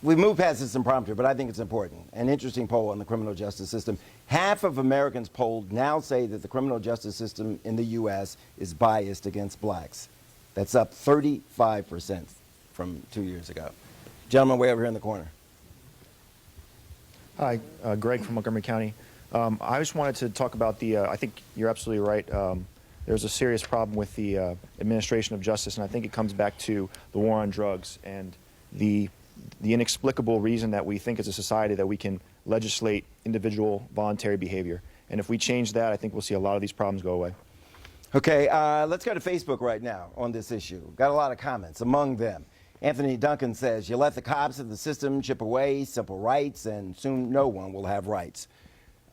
We moved past this impromptu, but I think it's important. An interesting poll on the criminal justice system. Half of Americans polled now say that the criminal justice system in the U.S. is biased against blacks. That's up 35% from 2 years ago. Gentleman way over here in the corner. Hi, Greg from Montgomery County. I just wanted to talk about I think you're absolutely right. There's a serious problem with the administration of justice, and I think it comes back to the war on drugs and the inexplicable reason that we think as a society that we can legislate individual voluntary behavior. And if we change that, I think we'll see a lot of these problems go away. Okay, let's go to Facebook right now on this issue. Got a lot of comments. Among them, Anthony Duncan says, you let the cops of the system chip away simple rights, and soon no one will have rights.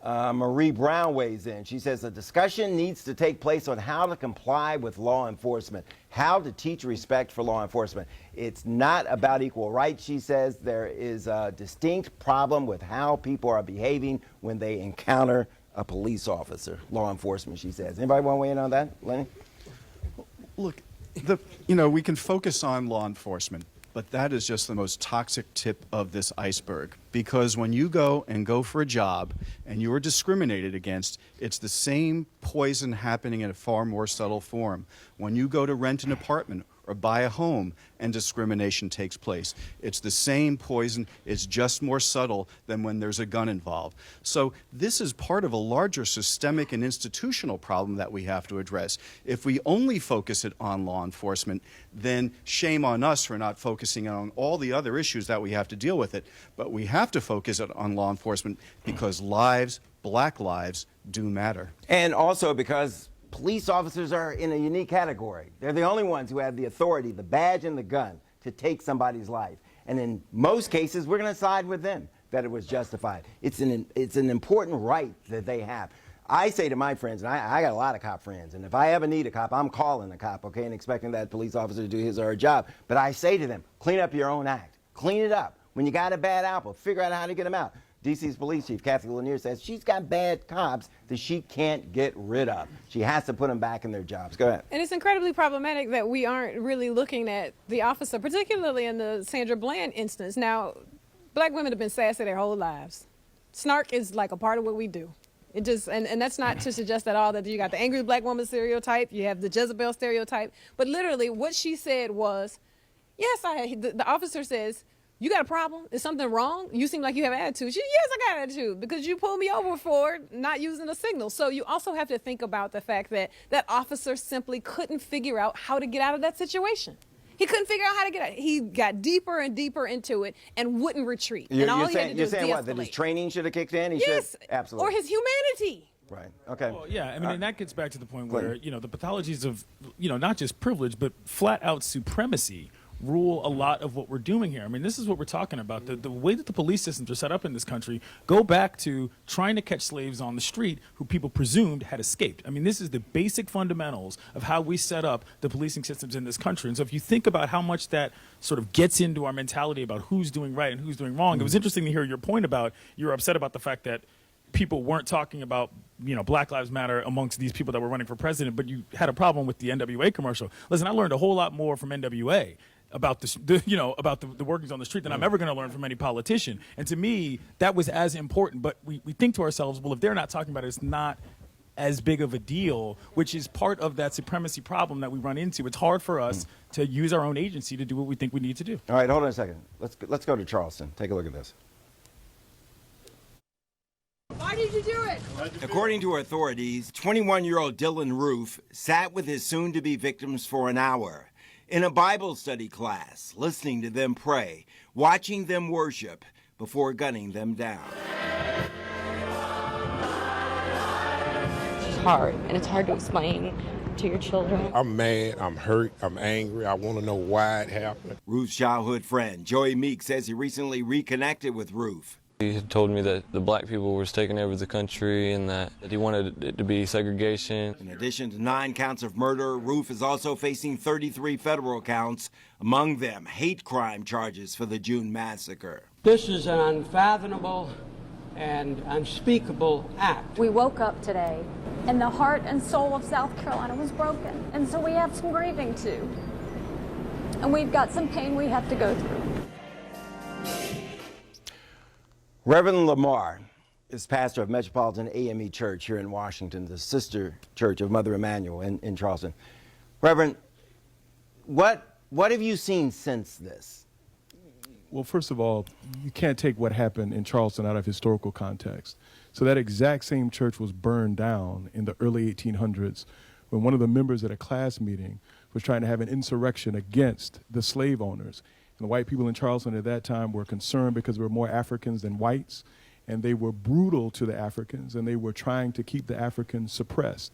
Marie Brown weighs in. She says a discussion needs to take place on how to comply with law enforcement, how to teach respect for law enforcement. It's not about equal rights, she says. There is a distinct problem with how people are behaving when they encounter a police officer, law enforcement, she says. Anybody want to weigh in on that, Lenny? Look, we can focus on law enforcement, but that is just the most toxic tip of this iceberg. Because when you go for a job and you are discriminated against, it's the same poison happening in a far more subtle form. When you go to rent an apartment or buy a home and discrimination takes place, it's the same poison. It's just more subtle than when there's a gun involved. So this is part of a larger systemic and institutional problem that we have to address. If we only focus it on law enforcement, then shame on us for not focusing on all the other issues that we have to deal with it. But we have to focus it on law enforcement because lives, black lives, do matter. And also because police officers are in a unique category. They're the only ones who have the authority, the badge and the gun to take somebody's life. And in most cases, we're going to side with them that it was justified. It's an important right that they have. I say to my friends, and I got a lot of cop friends, and if I ever need a cop, I'm calling a cop, okay, and expecting that police officer to do his or her job. But I say to them, clean up your own act. Clean it up. When you got a bad apple, figure out how to get them out. D.C.'s police chief, Kathy Lanier, says she's got bad cops that she can't get rid of. She has to put them back in their jobs. Go ahead. And it's incredibly problematic that we aren't really looking at the officer, particularly in the Sandra Bland instance. Now, black women have been sassy their whole lives. Snark is like a part of what we do. It just, and that's not to suggest at all that you got the angry black woman stereotype, you have the Jezebel stereotype, but literally what she said was, yes, the officer says, you got a problem? Is something wrong? You seem like you have attitude. She, yes, I got attitude because you pulled me over for not using a signal. So you also have to think about the fact that that officer simply couldn't figure out how to get out of that situation. He couldn't figure out how to get out. He got deeper and deeper into it and wouldn't retreat. And all he had to do was saying what, that his training should have kicked in? Yes, absolutely. Or his humanity. Right. Okay. Well, yeah, I mean, and that gets back to the point where, the pathologies of, not just privilege, but flat out supremacy rule a lot of what we're doing here. I mean, this is what we're talking about. The way that the police systems are set up in this country go back to trying to catch slaves on the street who people presumed had escaped. I mean, this is the basic fundamentals of how we set up the policing systems in this country. And so if you think about how much that sort of gets into our mentality about who's doing right and who's doing wrong, it was interesting to hear your point about you're upset about the fact that people weren't talking about, Black Lives Matter amongst these people that were running for president, but you had a problem with the NWA commercial. Listen, I learned a whole lot more from NWA about the workings on the street than I'm ever going to learn from any politician. And to me, that was as important. But we think to ourselves, well, if they're not talking about it, it's not as big of a deal, which is part of that supremacy problem that we run into. It's hard for us to use our own agency to do what we think we need to do. All right, hold on a second. Let's go to Charleston. Take a look at this. Why did you do it? According to authorities, 21-year-old Dylan Roof sat with his soon-to-be victims for an hour in a Bible study class, listening to them pray, watching them worship before gunning them down. hard, and it's hard to explain to your children. I'm mad, I'm hurt, I'm angry. I want to know why it happened. Ruth's childhood friend, Joey Meek, says he recently reconnected with Ruth. He had told me that the black people were taking over the country and that he wanted it to be segregation. In addition to 9 counts of murder, Ruth is also facing 33 federal counts, among them hate crime charges for the June massacre. This is an unfathomable and unspeakable act. We woke up today and the heart and soul of South Carolina was broken. And so we have some grieving too. And we've got some pain we have to go through. Reverend Lamar is pastor of Metropolitan AME Church here in Washington, the sister church of Mother Emanuel in Charleston. Reverend, what have you seen since this? Well, first of all, you can't take what happened in Charleston out of historical context. So that exact same church was burned down in the early 1800s when one of the members at a class meeting was trying to have an insurrection against the slave owners. And the white people in Charleston at that time were concerned because there were more Africans than whites, and they were brutal to the Africans, and they were trying to keep the Africans suppressed.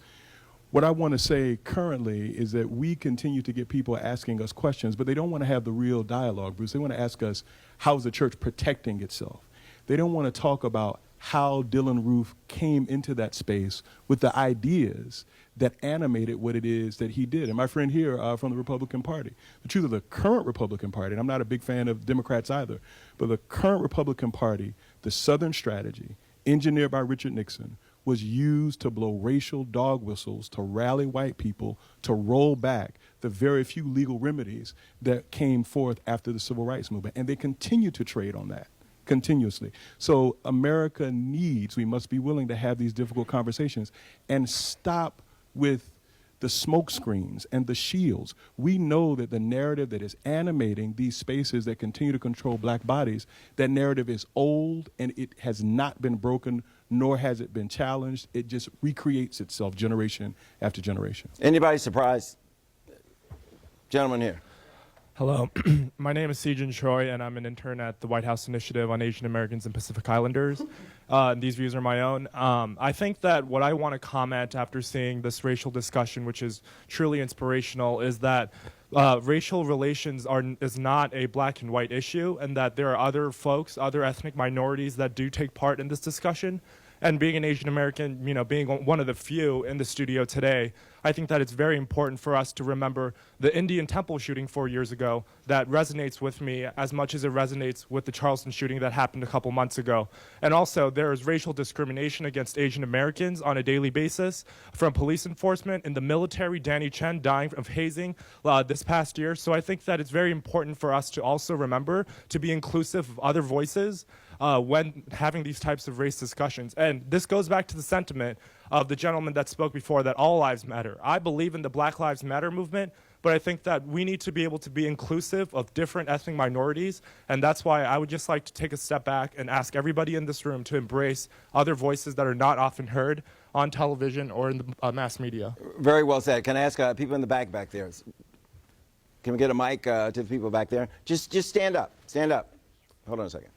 What I want to say currently is that we continue to get people asking us questions, but they don't want to have the real dialogue, Bruce. They want to ask us, how's the church protecting itself? They don't want to talk about how Dylann Roof came into that space with the ideas that animated what it is that he did. And my friend here from the Republican Party, the truth of the current Republican Party, and I'm not a big fan of Democrats either, but the current Republican Party, the Southern strategy, engineered by Richard Nixon, was used to blow racial dog whistles, to rally white people, to roll back the very few legal remedies that came forth after the Civil Rights Movement. And they continue to trade on that continuously. So America needs, we must be willing to have these difficult conversations and stop with the smoke screens and the shields. We know that the narrative that is animating these spaces that continue to control black bodies, that narrative is old and it has not been broken, nor has it been challenged. It just recreates itself generation after generation. Anybody surprised? Gentleman here. Hello, my name is Sejin Choi, and I'm an intern at the White House Initiative on Asian Americans and Pacific Islanders. These views are my own. I think that what I want to comment after seeing this racial discussion, which is truly inspirational, is that racial relations is not a black and white issue, and that there are other folks, other ethnic minorities that do take part in this discussion. And being an Asian American, being one of the few in the studio today, I think that it's very important for us to remember the Indian Temple shooting 4 years ago that resonates with me as much as it resonates with the Charleston shooting that happened a couple months ago. And also, there is racial discrimination against Asian Americans on a daily basis from police enforcement, in the military, Danny Chen dying of hazing this past year. So I think that it's very important for us to also remember to be inclusive of other voices when having these types of race discussions. And this goes back to the sentiment of the gentleman that spoke before, that all lives matter. I believe in the Black Lives Matter movement, but I think that we need to be able to be inclusive of different ethnic minorities, and that's why I would just like to take a step back and ask everybody in this room to embrace other voices that are not often heard on television or in the mass media. Very well said. Can I ask people in the back there? Can we get a mic to the people back there? Just stand up. Stand up. Hold on a second.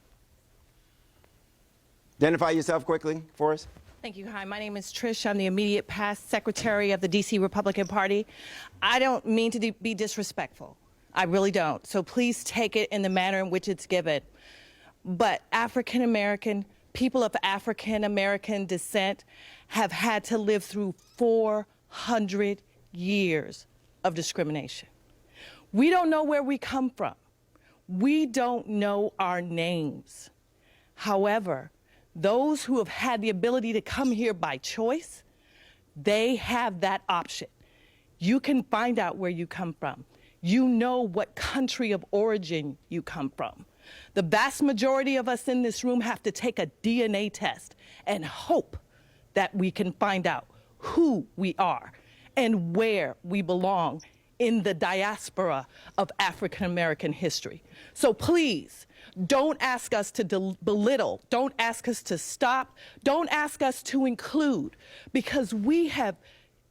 Identify yourself quickly for us. Thank you. Hi, my name is Trish. I'm the immediate past secretary of the D.C. Republican Party. I don't mean to be disrespectful. I really don't. So please take it in the manner in which it's given. But African American, people of African American descent have had to live through 400 years of discrimination. We don't know where we come from. We don't know our names. However, those who have had the ability to come here by choice, they have that option. You can find out where you come from. You know what country of origin you come from. The vast majority of us in this room have to take a DNA test and hope that we can find out who we are and where we belong in the diaspora of African American history. So please, don't ask us to belittle, don't ask us to stop, don't ask us to include, because we have,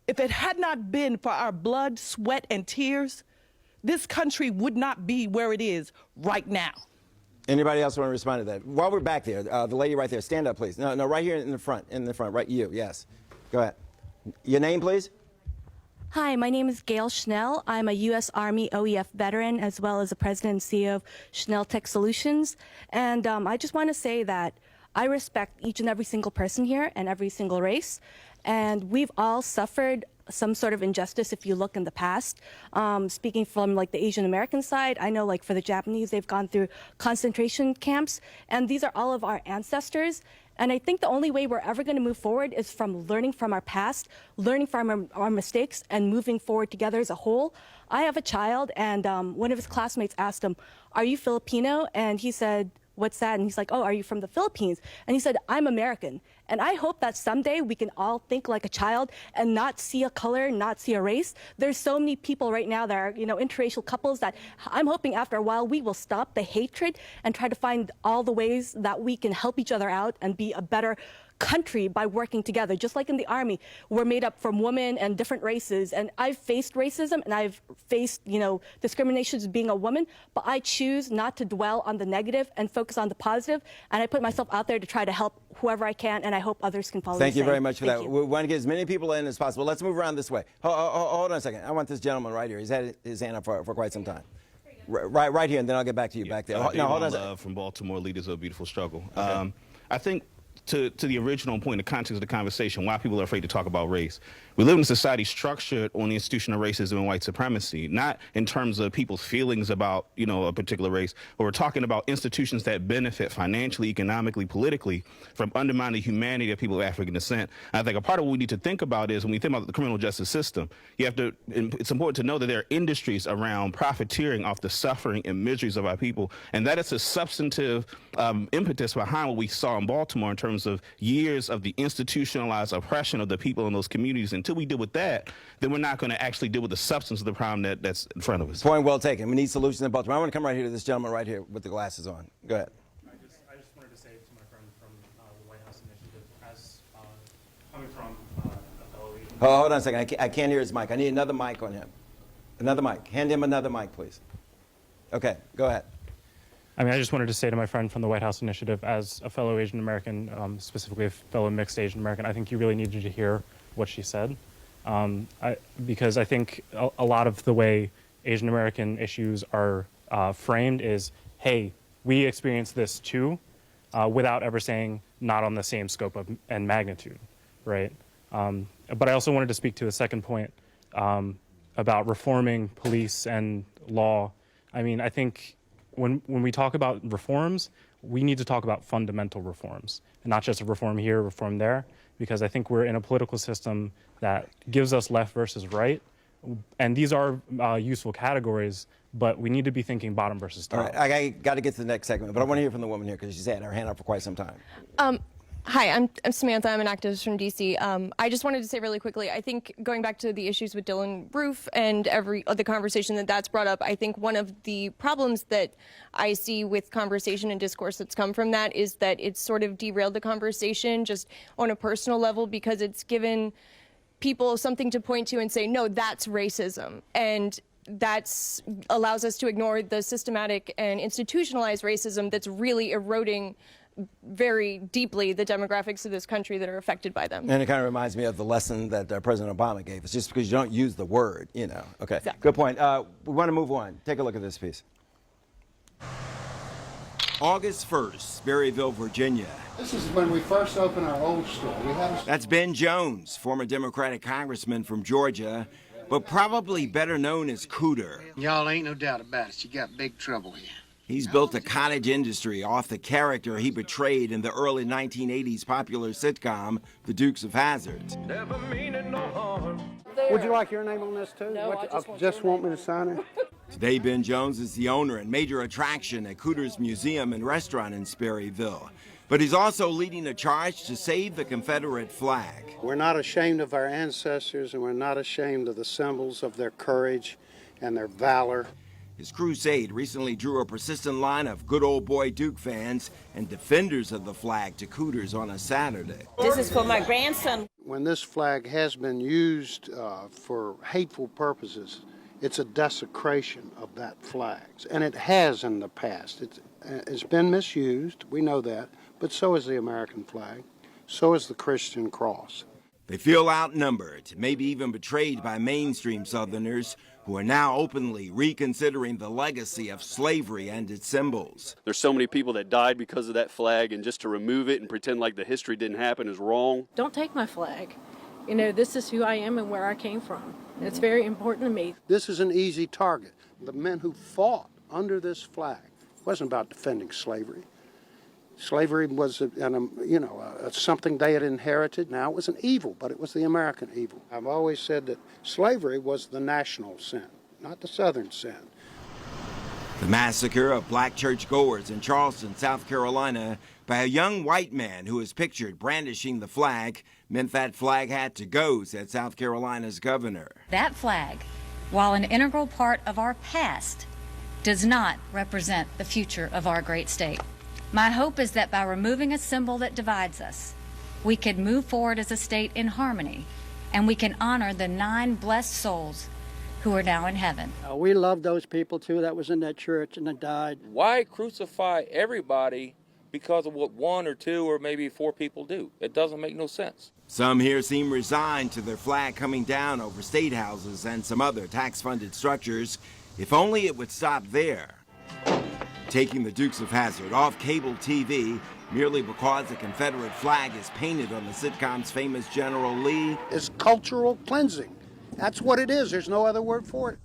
if it had not been for our blood, sweat, and tears, this country would not be where it is right now. Anybody else want to respond to that? While we're back there, the lady right there, stand up, please. No, right here in the front, right, you, yes. Go ahead. Your name, please? Hi, my name is Gail Schnell. I'm a U.S. Army OEF veteran, as well as the president and CEO of Schnell Tech Solutions. And I just want to say that I respect each and every single person here and every single race. And we've all suffered some sort of injustice if you look in the past. Speaking from like the Asian American side, I know like for the Japanese, they've gone through concentration camps. And these are all of our ancestors. And I think the only way we're ever going to move forward is from learning from our past, learning from our mistakes, and moving forward together as a whole. I have a child, and one of his classmates asked him, "Are you Filipino?" And he said, "What's that?" And he's like, "Oh, are you from the Philippines?" And he said, "I'm American." And I hope that someday we can all think like a child and not see a color, not see a race. There's so many people right now that are, interracial couples that I'm hoping after a while we will stop the hatred and try to find all the ways that we can help each other out and be a better country by working together. Just like in the Army, we're made up from women and different races. And I've faced racism and I've faced, discrimination as being a woman, but I choose not to dwell on the negative and focus on the positive. And I put myself out there to try to help whoever I can, and I hope others can follow. Thank you the same. very much for Thank that. you. We want to get as many people in as possible. Let's move around this way. Hold on a second. I want this gentleman right here. He's had his hand up for quite some time. Right here, and then I'll get back to you back there. No, hold on a second. From Baltimore, Leaders of a Beautiful Struggle. Okay. I think to the original point, the context of the conversation, why people are afraid to talk about race. We live in a society structured on the institution of racism and white supremacy, not in terms of people's feelings about, a particular race, but we're talking about institutions that benefit financially, economically, politically from undermining the humanity of people of African descent. And I think a part of what we need to think about is when we think about the criminal justice system, it's important to know that there are industries around profiteering off the suffering and miseries of our people. And that is a substantive impetus behind what we saw in Baltimore in terms of years of the institutionalized oppression of the people in those communities. Until we deal with that, then we're not going to actually deal with the substance of the problem that's in front of us. Point well taken. We need solutions in Baltimore. I want to come right here to this gentleman right here with the glasses on. Go ahead. I just wanted to say to my friend from the White House Initiative, as coming from a fellow Asian. Hold on a second. I can't hear his mic. I need another mic on him. Another mic. Hand him another mic, please. Okay, go ahead. I just wanted to say to my friend from the White House Initiative, as a fellow Asian American, specifically a fellow mixed Asian American, I think you really needed to hear what she said, because I think a lot of the way Asian American issues are framed is, hey, we experience this too, without ever saying not on the same scope and magnitude, right? But I also wanted to speak to a second point about reforming police and law. I think when we talk about reforms, we need to talk about fundamental reforms, and not just a reform here, reform there, because I think we're in a political system that gives us left versus right, and these are useful categories, but we need to be thinking bottom versus top. All right, I got to get to the next segment, but I want to hear from the woman here because she's had her hand up for quite some time. Hi, I'm Samantha. I'm an activist from D.C. I just wanted to say really quickly, I think going back to the issues with Dylan Roof and the conversation that's brought up, I think one of the problems that I see with conversation and discourse that's come from that is that it's sort of derailed the conversation just on a personal level, because it's given people something to point to and say, no, that's racism. And that allows us to ignore the systematic and institutionalized racism that's really eroding very deeply the demographics of this country that are affected by them. And it kind of reminds me of the lesson that President Obama gave us, just because you don't use the word, Okay, exactly. Good point. We want to move on. Take a look at this piece. August 1st, Berryville, Virginia. This is when we first opened our old store. That's Ben Jones, former Democratic congressman from Georgia, but probably better known as Cooter. Y'all ain't no doubt about it. You got big trouble here. He's built a cottage industry off the character he portrayed in the early 1980s popular sitcom, The Dukes of Hazzard. Would you like your name on this too? No, I just want me to sign it? Today, Ben Jones is the owner and major attraction at Cooter's Museum and Restaurant in Sperryville. But he's also leading a charge to save the Confederate flag. We're not ashamed of our ancestors, and we're not ashamed of the symbols of their courage and their valor. His crusade recently drew a persistent line of good old boy Duke fans and defenders of the flag to Cooter's on a Saturday. This is for my grandson. When this flag has been used for hateful purposes, it's a desecration of that flag. And it has in the past. It's been misused, we know that, but so is the American flag, so is the Christian cross. They feel outnumbered, maybe even betrayed by mainstream Southerners who are now openly reconsidering the legacy of slavery and its symbols. There's so many people that died because of that flag, and just to remove it and pretend like the history didn't happen is wrong. Don't take my flag. You know, this is who I am and where I came from. It's very important to me. This is an easy target. The men who fought under this flag wasn't about defending slavery. Slavery was, something they had inherited. Now, it was an evil, but it was the American evil. I've always said that slavery was the national sin, not the Southern sin. The massacre of black churchgoers in Charleston, South Carolina, by a young white man who is pictured brandishing the flag meant that flag had to go, said South Carolina's governor. That flag, while an integral part of our past, does not represent the future of our great state. My hope is that by removing a symbol that divides us, we can move forward as a state in harmony, and we can honor the 9 blessed souls who are now in heaven. We love those people too that was in that church and that died. Why crucify everybody because of what 1 or 2 or maybe 4 people do? It doesn't make no sense. Some here seem resigned to their flag coming down over state houses and some other tax-funded structures. If only it would stop there. Taking the Dukes of Hazzard off cable TV merely because the Confederate flag is painted on the sitcom's famous General Lee is cultural cleansing. That's what it is. There's no other word for it.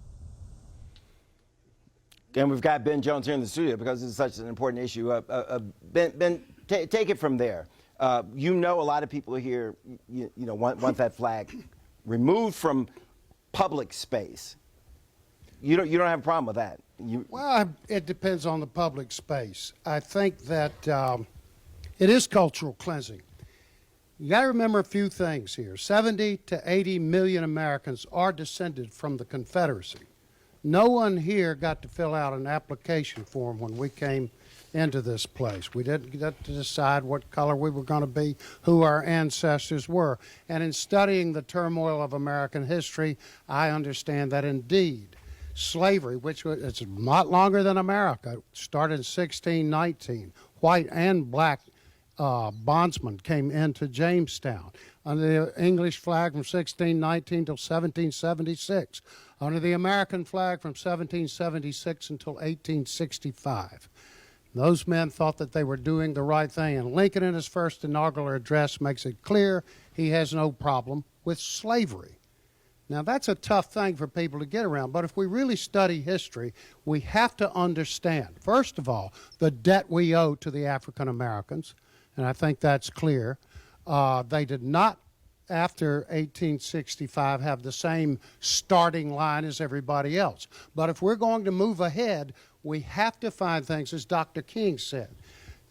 And we've got Ben Jones here in the studio because this is such an important issue. Ben, take it from there. A lot of people here, want that flag removed from public space. You don't have a problem with that. Well, it depends on the public space. I think that it is cultural cleansing. You got to remember a few things here. 70 to 80 million Americans are descended from the Confederacy. No one here got to fill out an application form when we came into this place. We didn't get to decide what color we were going to be, who our ancestors were. And in studying the turmoil of American history, I understand that indeed slavery, which was it's a lot longer than America, started in 1619. White and black bondsmen came into Jamestown under the English flag from 1619 till 1776, under the American flag from 1776 until 1865. Those men thought that they were doing the right thing, and Lincoln in his first inaugural address makes it clear he has no problem with slavery. Now, that's a tough thing for people to get around, but if we really study history, we have to understand, first of all, the debt we owe to the African Americans, and I think that's clear. They did not, after 1865, have the same starting line as everybody else. But if we're going to move ahead, we have to find things, as Dr. King said.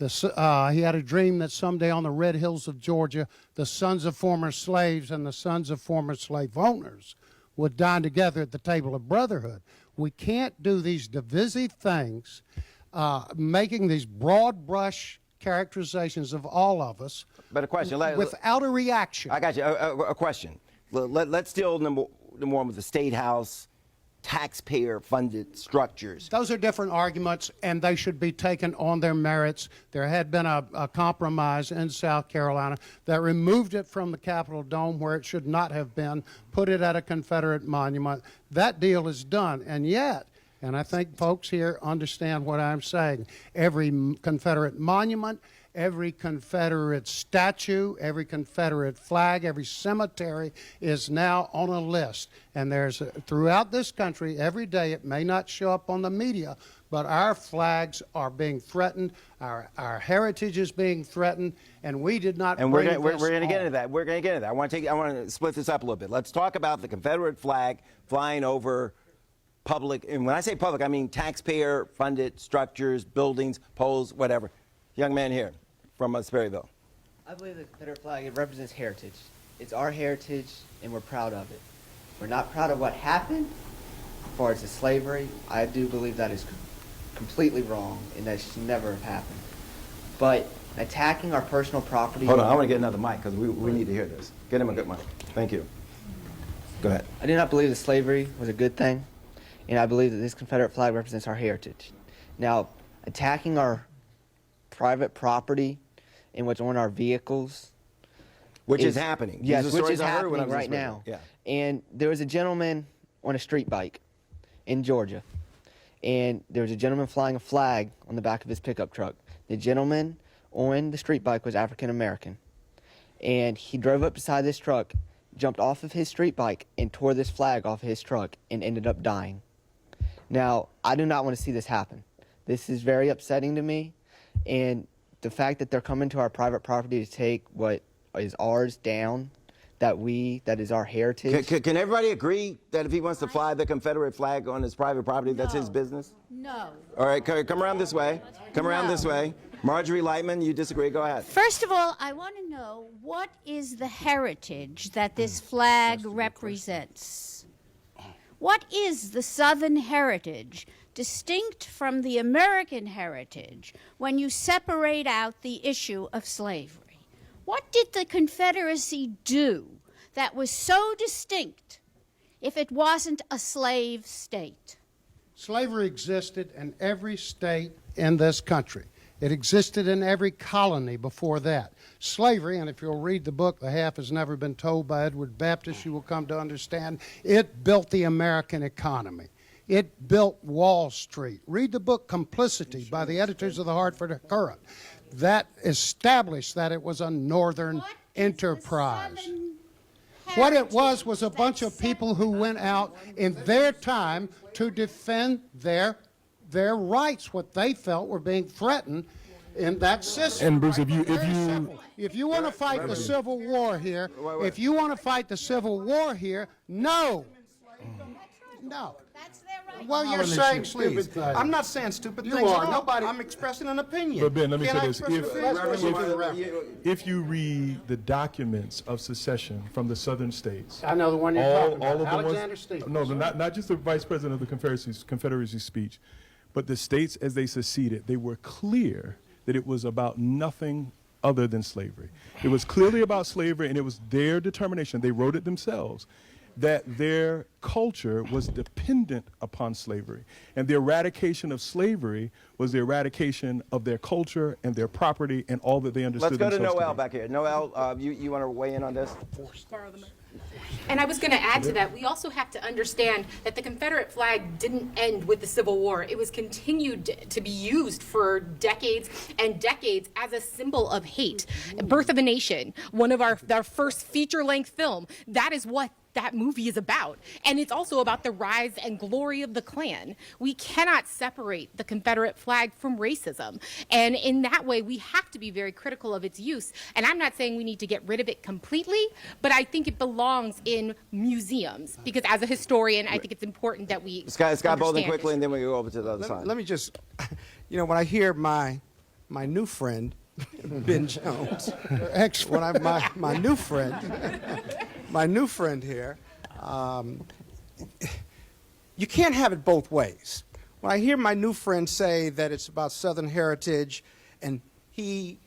He had a dream that someday on the red hills of Georgia, the sons of former slaves and the sons of former slave owners would dine together at the table of brotherhood. We can't do these divisive things, making these broad brush characterizations of all of us, but a question without a reaction. I got you. A question. Let's deal number one with the State House, taxpayer-funded structures. Those are different arguments, and they should be taken on their merits. There had been a compromise in South Carolina that removed it from the Capitol Dome where it should not have been, put it at a Confederate monument. That deal is done, and yet, and I think folks here understand what I'm saying, every Confederate monument, every Confederate statue, every Confederate flag, every cemetery is now on a list. And there's, throughout this country, every day, it may not show up on the media, but our flags are being threatened, our heritage is being threatened, and we did not and bring we're this going to get on. into that. We're going to get into that. I want to split this up a little bit. Let's talk about the Confederate flag flying over public, and when I say public, I mean taxpayer-funded structures, buildings, poles, whatever. Young man here from Sperryville. I believe the Confederate flag, it represents heritage. It's our heritage, and we're proud of it. We're not proud of what happened as far as the slavery. I do believe that is completely wrong, and that should never have happened. But attacking our personal property... Hold on, I want to get another mic because we need to hear this. Get him a good mic. Thank you. Go ahead. I do not believe that slavery was a good thing, and I believe that this Confederate flag represents our heritage. Now, attacking our private property in what's on our vehicles, Which is happening. These Yes, are which stories is I heard when I happening was right in Spring. now. Yeah. And there was a gentleman on a street bike in Georgia, and there was a gentleman flying a flag on the back of his pickup truck. The gentleman on the street bike was African American, and he drove up beside this truck, jumped off of his street bike, and tore this flag off his truck and ended up dying. Now, I do not want to see this happen. This is very upsetting to me, and the fact that they're coming to our private property to take what is ours down, that is our heritage. Can everybody agree that if he wants to fly the Confederate flag on his private property, that's his business? No. All right, come around this way. Come around this way. Marjorie Lightman, you disagree? Go ahead. First of all, I want to know what is the heritage that this flag represents? What is the Southern heritage distinct from the American heritage when you separate out the issue of slavery? What did the Confederacy do that was so distinct if it wasn't a slave state? Slavery existed in every state in this country. It existed in every colony before that. Slavery, and if you'll read the book, The Half Has Never Been Told by Edward Baptist, you will come to understand, it built the American economy. It built Wall Street. Read the book Complicity by the editors of the Hartford Courant. That established that it was a Northern enterprise. What it was a bunch of people who went out in their time to defend their rights, what they felt were being threatened in that system. And Bruce, if you want to fight the Civil War here, no. Well, you're saying stupid things. I'm not saying stupid You things. are. at all. Nobody- I'm expressing an opinion. But Ben, let me Can say I this. express an opinion? If you read the documents of secession from the southern states, I know the one you're talking about, all of the Alexander Stephens. No, not just the vice president of the Confederacy speech, but the states as they seceded, they were clear that it was about nothing other than slavery. It was clearly about slavery, and it was their determination. They wrote it themselves, that their culture was dependent upon slavery. And the eradication of slavery was the eradication of their culture and their property and all that they understood. Let's go to themselves Noel be. back here. Noel, you want to weigh in on this? And I was going to add to that, we also have to understand that the Confederate flag didn't end with the Civil War. It was continued to be used for decades and decades as a symbol of hate. Birth of a Nation, one of our first feature-length film, that is what that movie is about. And it's also about the rise and glory of the Klan. We cannot separate the Confederate flag from racism. And in that way, we have to be very critical of its use. And I'm not saying we need to get rid of it completely, but I think it belongs in museums. Because as a historian, I think it's important that we Scott Bolden understand quickly, it. and then we go over to the other side. Let me just, when I hear my new friend, Ben Jones, my new friend here, you can't have it both ways. When I hear my new friend say that it's about Southern heritage and he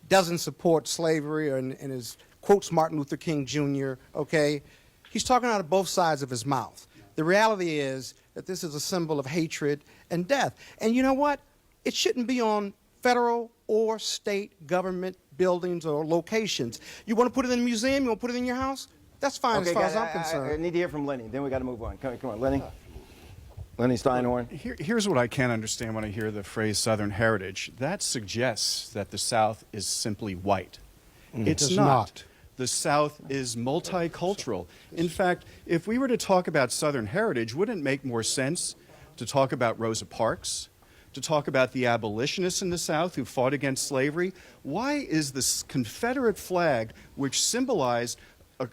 doesn't support slavery and quotes Martin Luther King Jr., okay, he's talking out of both sides of his mouth. The reality is that this is a symbol of hatred and death. And you know what? It shouldn't be on federal or state government buildings or locations. You want to put it in a museum? You want to put it in your house? That's fine as far as I'm concerned. I need to hear from Lenny. Then we got to move on. Come on, Lenny. Lenny Steinhorn. Here's what I can't understand when I hear the phrase Southern heritage. That suggests that the South is simply white. It's not. The South is multicultural. In fact, if we were to talk about Southern heritage, wouldn't it make more sense to talk about Rosa Parks, to talk about the abolitionists in the South who fought against slavery? Why is this Confederate flag, which symbolized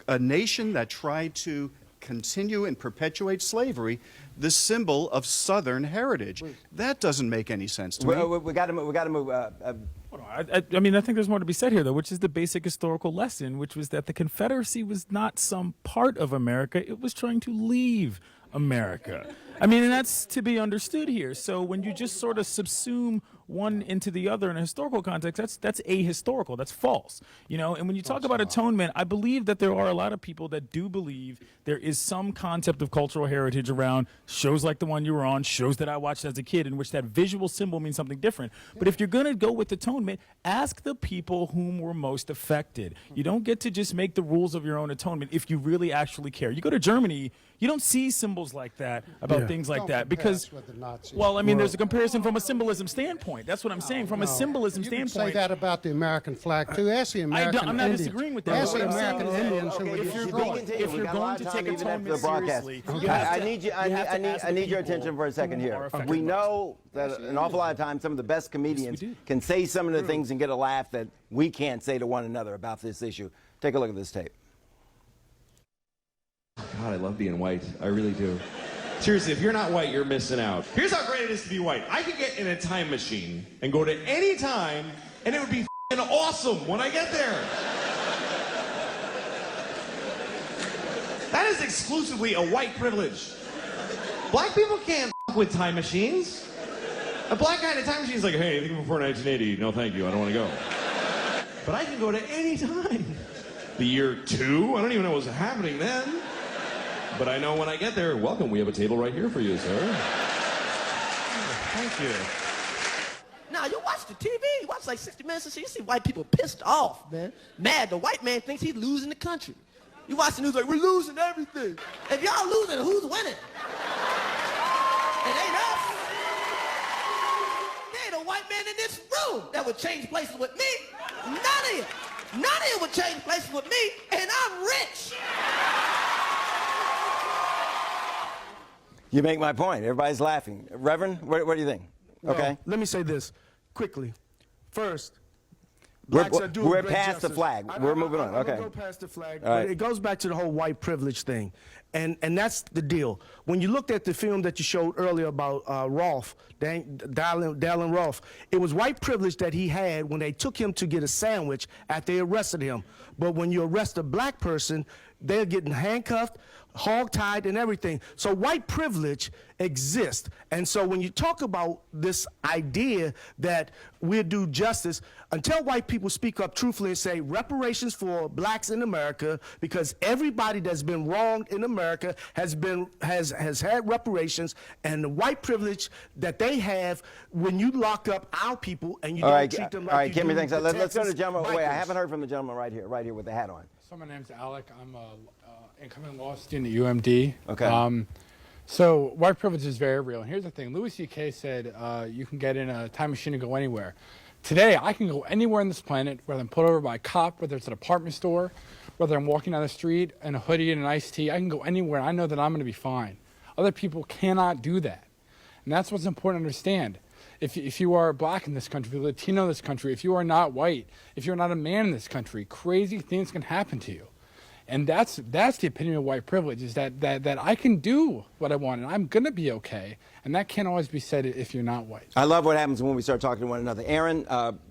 a nation that tried to continue and perpetuate slavery, the symbol of Southern heritage? That doesn't make any sense to me. We got to move. I mean, I think there's more to be said here, though, which is the basic historical lesson, which was that the Confederacy was not some part of America. It was trying to leave America. I mean, and that's to be understood here. So when you just sort of subsume one into the other in a historical context, that's ahistorical. That's false. You know, and when you talk about atonement, I believe that there are a lot of people that do believe there is some concept of cultural heritage around shows like the one you were on, shows that I watched as a kid, in which that visual symbol means something different. But if you're going to go with atonement, ask the people whom were most affected. You don't get to just make the rules of your own atonement if you really actually care. You go to Germany, you don't see symbols like that about things like that because, well, I mean, there's a comparison from a symbolism standpoint. That's what I'm saying. From a symbolism standpoint. You can say that about the American flag too. Ask the American Indians. I'm not disagreeing with that. Ask the American Indians who If you're going to take atonement seriously, I need your attention for a second here. We know that an awful lot of times some of the best comedians can say some of the things and get a laugh that we can't say to one another about this issue. Take a look at this tape. God, I love being white. I really do. Seriously, if you're not white, you're missing out. Here's how great it is to be white. I could get in a time machine and go to any time, and it would be f***ing awesome when I get there. That is exclusively a white privilege. Black people can't f*** with time machines. A black guy in a time machine is like, hey, anything before 1980? No, thank you. I don't want to go. But I can go to any time. The year 2? I don't even know what's happening then. But I know when I get there, welcome, we have a table right here for you, sir. Thank you. Now, you watch the TV, you watch like 60 Minutes, and you see white people pissed off, man. Mad, the white man thinks he's losing the country. You watch the news like, we're losing everything. If y'all losing, who's winning? It ain't us. There ain't a white man in this room that would change places with me. None of you. None of you would change places with me, and I'm rich. You make my point. Everybody's laughing. Reverend, what do you think? Well, okay. Let me say this quickly. First, we're past the flag. We're moving on. Okay. We'll go past the flag. All right. But it goes back to the whole white privilege thing. And that's the deal. When you looked at the film that you showed earlier about Rolfe, Dallin Rolfe, it was white privilege that he had when they took him to get a sandwich after they arrested him. But when you arrest a black person, they're getting handcuffed, hog-tied, and everything. So white privilege exists. And so when you talk about this idea that we'll do justice, until white people speak up truthfully and say reparations for blacks in America, because everybody that's been wronged in America has had reparations, and the white privilege that they have when you lock up our people and you don't treat them like all right, you Kimmy, do thanks. the Let's go to Texas the gentleman. Wait, I bikers. haven't heard from the gentleman right here with the hat on. So my name's Alec. I'm a incoming law student at UMD. Okay. So white privilege is very real. And here's the thing. Louis C.K. said you can get in a time machine and go anywhere. Today, I can go anywhere on this planet, whether I'm pulled over by a cop, whether it's an apartment store, whether I'm walking down the street in a hoodie and an iced tea. I can go anywhere. I know that I'm going to be fine. Other people cannot do that. And that's what's important to understand. If you are black in this country, if you're Latino in this country, if you are not white, if you're not a man in this country, crazy things can happen to you. And that's the epitome of white privilege, is that I can do what I want and I'm going to be okay. And that can't always be said if you're not white. I love what happens when we start talking to one another. Aaron,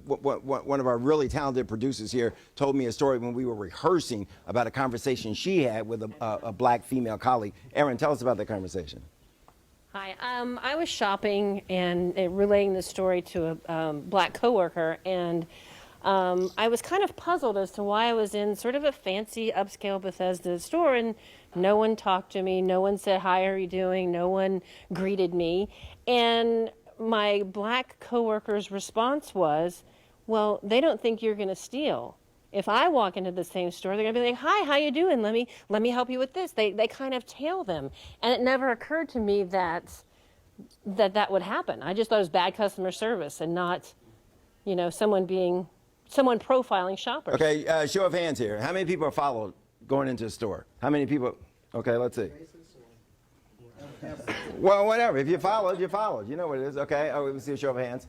one of our really talented producers here, told me a story when we were rehearsing about a conversation she had with a black female colleague. Aaron, tell us about that conversation. Hi, I was shopping and relaying this story to a black coworker, and I was kind of puzzled as to why I was in sort of a fancy upscale Bethesda store and no one talked to me, no one said, hi, how are you doing? No one greeted me. And my black coworker's response was, well, they don't think you're going to steal. If I walk into the same store, they're going to be like, hi, how you doing? Let me help you with this. They kind of tail them. And it never occurred to me that would happen. I just thought it was bad customer service and not, someone profiling shoppers. Okay, show of hands here. How many people are followed going into a store? How many people? Okay, let's see. Well, whatever. If you followed, you followed. You know what it is. Okay, let's see a show of hands.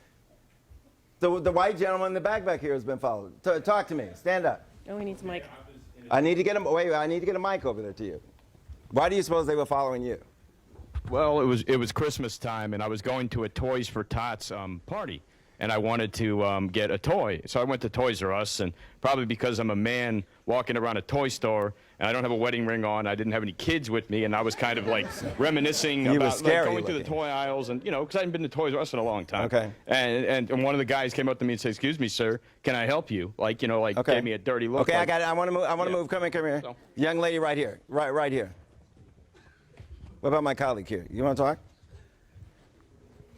The white gentleman in the back here has been followed. Talk to me. Stand up. Oh, he needs a mic. I need to get a mic over there to you. Why do you suppose they were following you? Well, it was Christmas time, and I was going to a Toys for Tots party, and I wanted to get a toy. So I went to Toys R Us, and probably because I'm a man walking around a toy store and I don't have a wedding ring on, I didn't have any kids with me, and I was kind of like reminiscing You were about like, scary going through the looking. toy aisles, and because I hadn't been to Toys R Us in a long time. Okay. And one of the guys came up to me and said, "Excuse me, sir, can I help you?" Like Okay. gave me a dirty look. Okay, I like, got it. I want to move. I want to Yeah. move. Come here. So- Young lady right here. Right here. What about my colleague here? You want to talk?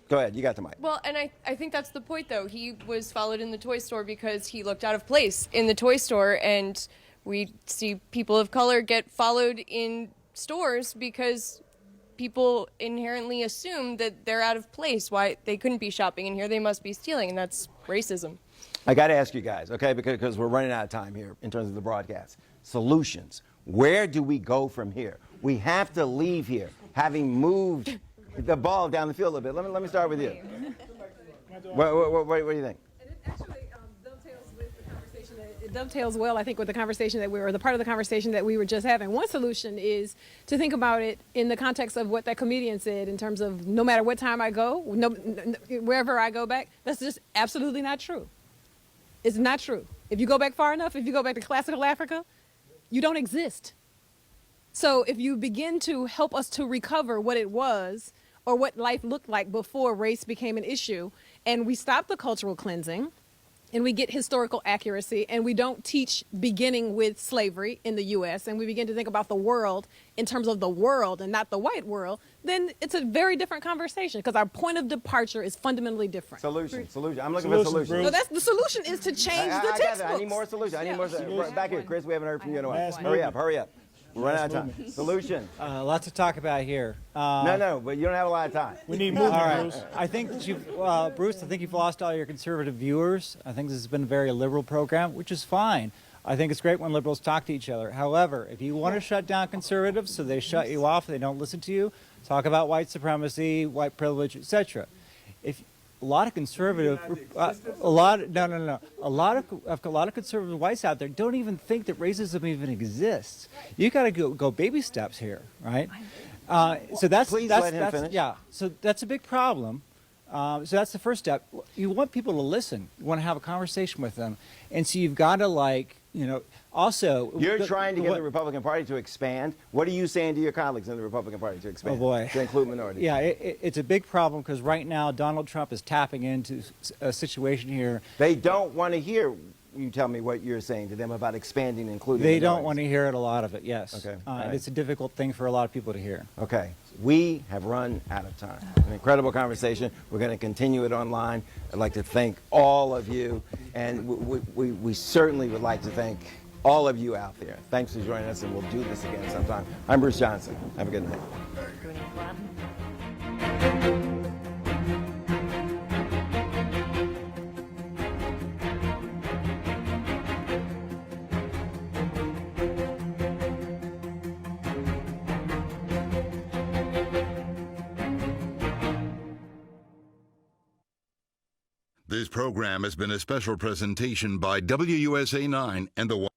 Go ahead. You got the mic. Well, and I think that's the point, though. He was followed in the toy store because he looked out of place in the toy store, and we see people of color get followed in stores because people inherently assume that they're out of place. Why they couldn't be shopping in here? They must be stealing, and that's racism. I got to ask you guys, okay, because we're running out of time here in terms of the broadcast. Solutions. Where do we go from here? We have to leave here, having moved the ball down the field a little bit. Let me start with you. What do you think? It dovetails well, I think, with the conversation that the part of the conversation that we were just having. One solution is to think about it in the context of what that comedian said in terms of no matter what time I go, wherever I go back, that's just absolutely not true. It's not true. If you go back far enough, if you go back to classical Africa, you don't exist. So if you begin to help us to recover what it was or what life looked like before race became an issue, and we stop the cultural cleansing, and we get historical accuracy, and we don't teach beginning with slavery in the U.S., and we begin to think about the world in terms of the world and not the white world, then it's a very different conversation because our point of departure is fundamentally different. Solution. I'm looking for solutions. So that's the solution is to change the I got textbooks. that. I need more solutions. I need more. Back here, Chris. We haven't heard from you in a while. Mass Hurry up. movement. Hurry up. We're running out of time. Solution. Lots to talk about here. No, but you don't have a lot of time. We need movement, all right. Bruce. I think that Bruce, I think you've lost all your conservative viewers. I think this has been a very liberal program, which is fine. I think it's great when liberals talk to each other. However, if you want to shut down conservatives so they shut you off, they don't listen to you, talk about white supremacy, white privilege, etc. If a lot of conservative, a lot of conservative whites out there don't even think that racism even exists. You got to go baby steps here, right? So that's let him finish. yeah. So that's a big problem. So that's the first step. You want people to listen. You want to have a conversation with them, and so you've got to also. You're trying to get the Republican Party to expand. What are you saying to your colleagues in the Republican Party to expand? Oh boy, to include minorities. Yeah, it's a big problem because right now Donald Trump is tapping into a situation here. They don't want to hear you tell me what you're saying to them about expanding, and including They minorities. don't want to hear it. A lot of it, yes. Okay. And it's a difficult thing for a lot of people to hear. Okay. We have run out of time. An incredible conversation. We're going to continue it online. I'd like to thank all of you, and we certainly would like to thank all of you out there. Thanks for joining us, and we'll do this again sometime. I'm Bruce Johnson. Have a good night. This program has been a special presentation by WUSA 9 and the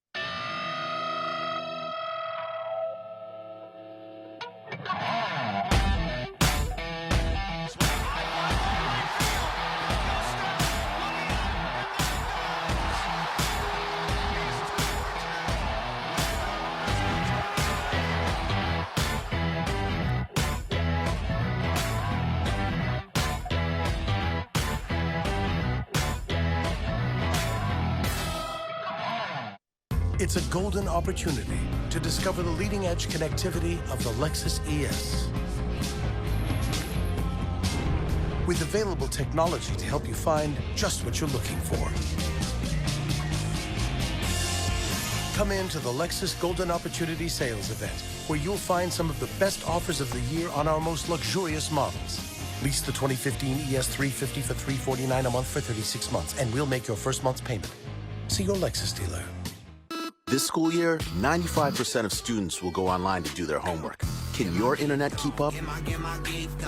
It's a golden opportunity to discover the leading-edge connectivity of the Lexus ES. With available technology to help you find just what you're looking for. Come in to the Lexus Golden Opportunity Sales Event, where you'll find some of the best offers of the year on our most luxurious models. Lease the 2015 ES350 for $349 a month for 36 months, and we'll make your first month's payment. See your Lexus dealer. This school year, 95% of students will go online to do their homework. Can your internet keep up?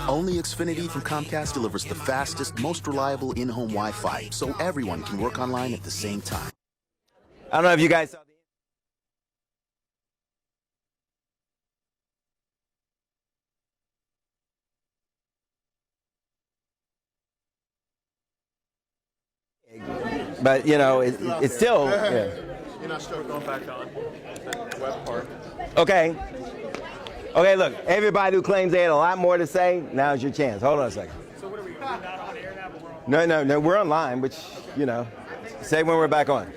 Only Xfinity from Comcast delivers the fastest, most reliable in-home Wi-Fi, so everyone can work online at the same time. I don't know if you guys saw But, you know, it's still, yeah. You're not still going back on that web part. Okay. Okay, look, everybody who claims they had a lot more to say, now's your chance. Hold on a second. So what are we not on air now, but we're on? No, we're online, which, you know, say when we're back on.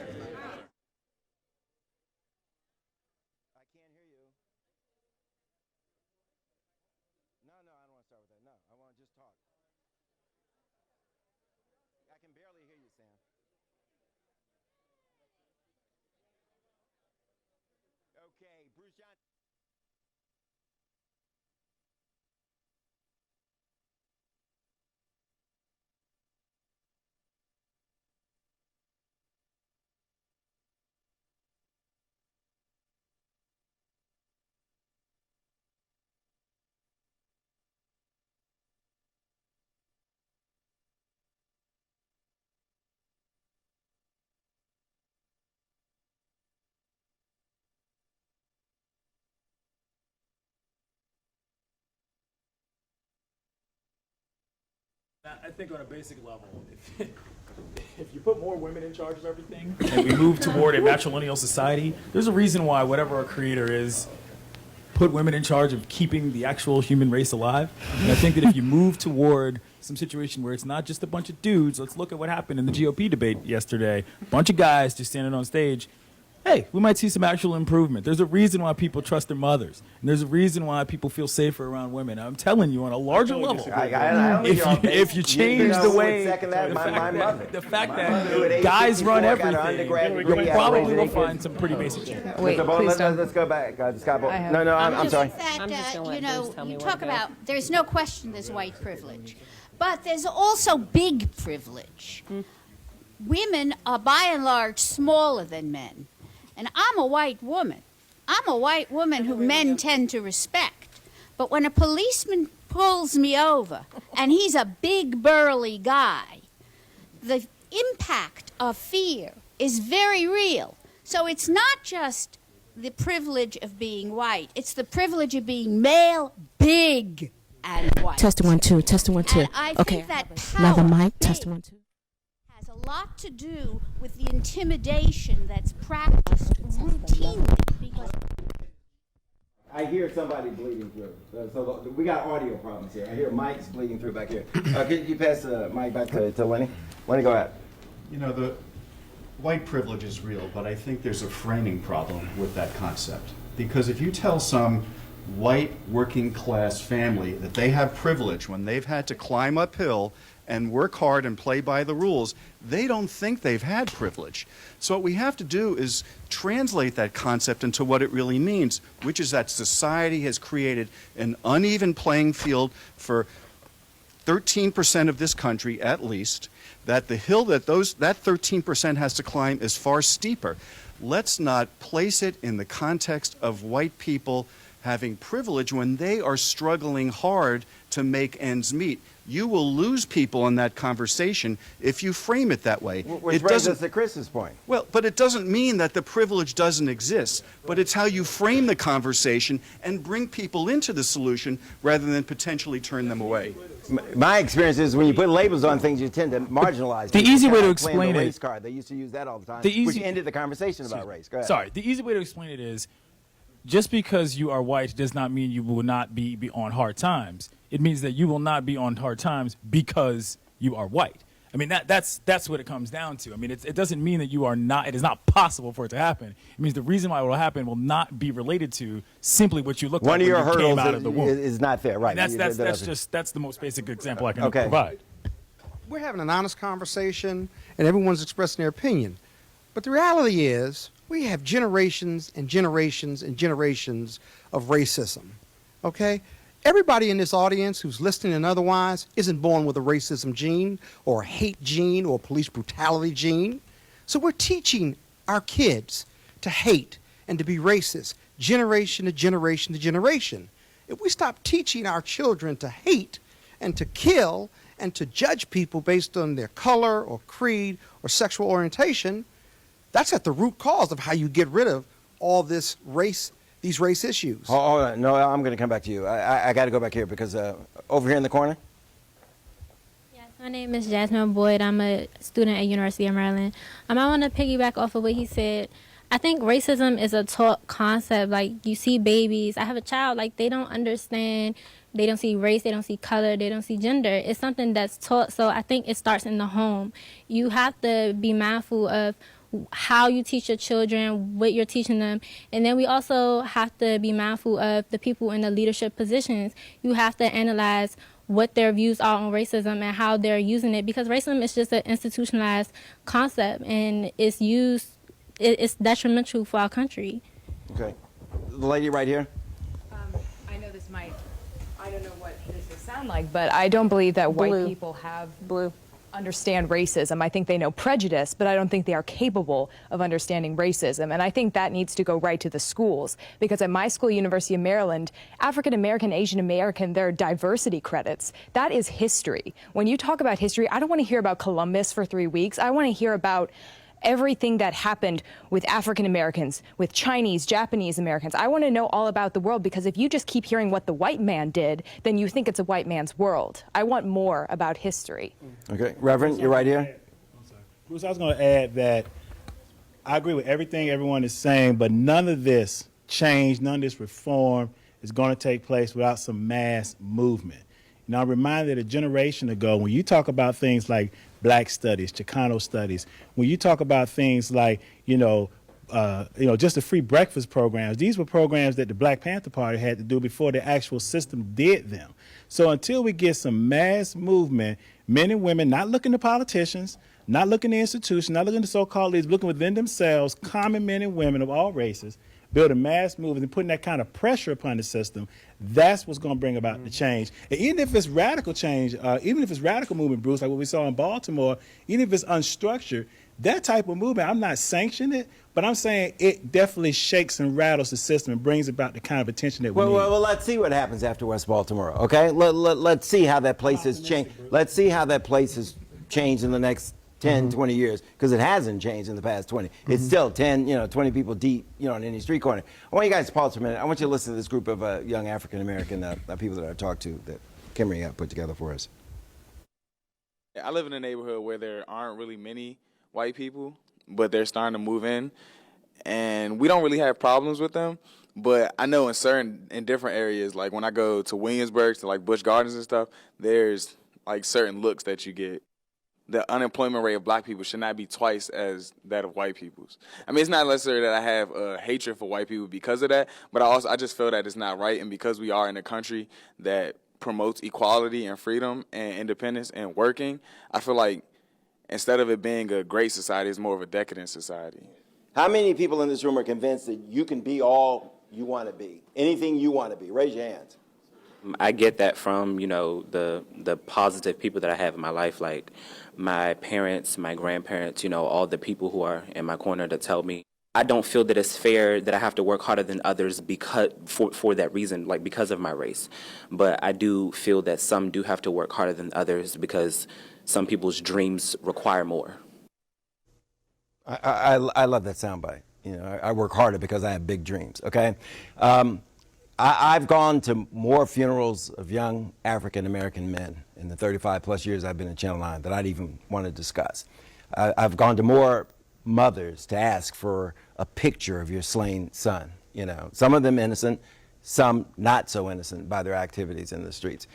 I think on a basic level, if you put more women in charge of everything and we move toward a matrilineal society, there's a reason why whatever our creator is, put women in charge of keeping the actual human race alive. And I think that if you move toward some situation where it's not just a bunch of dudes, let's look at what happened in the GOP debate yesterday. A bunch of guys just standing on stage. Hey, we might see some actual improvement. There's a reason why people trust their mothers. And there's a reason why people feel safer around women. I'm telling you on a larger level. If you change the way, the fact that guys run everything, you probably will find some pretty basic change. Wait, let's go back. Scott, no, I'm sorry. You know, you talk about, there's no question there's white privilege, but there's also big privilege. Women are by and large smaller than men. And I'm a white woman. I'm a white woman who men tend to respect. But when a policeman pulls me over, and he's a big, burly guy, the impact of fear is very real. So it's not just the privilege of being white. It's the privilege of being male, big, and white. Testing 1 2. Testing 1 2. And I Okay. think that power Another mic. Testing 1 2. has a lot to do with the intimidation that's practiced routinely. Because I hear somebody bleeding through. So we got audio problems here. I hear Mike's bleeding through back here. Could you pass the mic back to Lenny? Lenny, go ahead. You know, the white privilege is real, but I think there's a framing problem with that concept. Because if you tell some white working class family that they have privilege when they've had to climb uphill and work hard and play by the rules, they don't think they've had privilege. So what we have to do is translate that concept into what it really means, which is that society has created an uneven playing field for 13% of this country at least, that the hill that that 13% has to climb is far steeper. Let's not place it in the context of white people having privilege when they are struggling hard to make ends meet. You will lose people in that conversation if you frame it that way. Which brings us to Chris's point. Well, but it doesn't mean that the privilege doesn't exist, but it's how you frame the conversation and bring people into the solution rather than potentially turn them away. My experience is when you put labels on things, you tend to marginalize The people. easy way to Playing explain the it- race card. They used to use that all the time, The easy- which ended the conversation about race. Go ahead. Sorry, the easy way to explain it is, just because you are white does not mean you will not be on hard times. It means that you will not be on hard times because you are white. I mean, that's what it comes down to. I mean, it doesn't mean that you are not, it is not possible for it to happen. It means the reason why it will happen will not be related to simply what you look One like of your when you came hurdles out of the womb. is not fair, right? And that's the most basic example I can Okay. provide. We're having an honest conversation, and everyone's expressing their opinion. But the reality is, we have generations and generations and generations of racism. Okay? Everybody in this audience who's listening and otherwise isn't born with a racism gene or a hate gene or a police brutality gene. So we're teaching our kids to hate and to be racist generation to generation to generation. If we stop teaching our children to hate and to kill and to judge people based on their color or creed or sexual orientation, that's at the root cause of how you get rid of all this race, these race issues. Hold on. No, I'm going to come back to you. I got to go back here because over here in the corner. Yes, My name is Jasmine Boyd. I'm a student at University of Maryland. I want to piggyback off of what he said. I think racism is a taught concept. Like, you see babies. I have a child. Like, they don't understand. They don't see race. They don't see color. They don't see gender. It's something that's taught. So I think it starts in the home. You have to be mindful of how you teach your children, what you're teaching them. And then we also have to be mindful of the people in the leadership positions. You have to analyze what their views are on racism and how they're using it, because racism is just an institutionalized concept, and it's detrimental for our country. Okay. The lady right here. I know this might, I don't know what this will sound like, but I don't believe that white people understand racism. I think they know prejudice, but I don't think they are capable of understanding racism. And I think that needs to go right to the schools, because at my school, University of Maryland, African American, Asian American, there are diversity credits. That is history. When you talk about history, I don't want to hear about Columbus for 3 weeks. I want to hear about everything that happened with African Americans, with Chinese, Japanese Americans. I want to know all about the world, because if you just keep hearing what the white man did, then you think it's a white man's world. I want more about history. Okay. Reverend, you're right here. Bruce, I was going to add that I agree with everything everyone is saying, but none of this change, none of this reform is going to take place without some mass movement. You know, I'm reminded a generation ago, when you talk about things like Black studies, Chicano studies, when you talk about things like, just the free breakfast programs, these were programs that the Black Panther Party had to do before the actual system did them. So until we get some mass movement, men and women not looking to politicians, not looking to institutions, not looking to so-called leaders, looking within themselves, common men and women of all races, build a mass movement and putting that kind of pressure upon the system, that's what's going to bring about the change. And even if it's radical change, even if it's radical movement, Bruce, like what we saw in Baltimore, even if it's unstructured, that type of movement, I'm not sanctioning it, but I'm saying it definitely shakes and rattles the system and brings about the kind of attention that we need. Well, let's see what happens after West Baltimore, okay? Let's see how that place has changed. Let's see how that place has changed in the next 10, 20 years, because it hasn't changed in the past 20. It's still 10, 20 people deep, on any street corner. I want you guys to pause for a minute. I want you to listen to this group of young African-American people that I talked to that Kimmery put together for us. I live in a neighborhood where there aren't really many white people, but they're starting to move in, and we don't really have problems with them. But I know in different areas, like when I go to Williamsburg, to like Busch Gardens and stuff, there's like certain looks that you get. The unemployment rate of black people should not be twice as that of white people's. I mean, it's not necessarily that I have a hatred for white people because of that, but I just feel that it's not right. And because we are in a country that promotes equality and freedom and independence and working, I feel like instead of it being a great society, it's more of a decadent society. How many people in this room are convinced that you can be all you want to be? Anything you want to be? Raise your hands. I get that from, the positive people that I have in my life, like my parents, my grandparents, all the people who are in my corner to tell me. I don't feel that it's fair that I have to work harder than others for that reason, like because of my race. But I do feel that some do have to work harder than others because some people's dreams require more. I love that soundbite. I work harder because I have big dreams, okay? I've gone to more funerals of young African-American men in the 35-plus years I've been at Channel 9 that I'd even want to discuss. I've gone to more mothers to ask for a picture of your slain son. Some of them innocent, some not so innocent by their activities in the streets.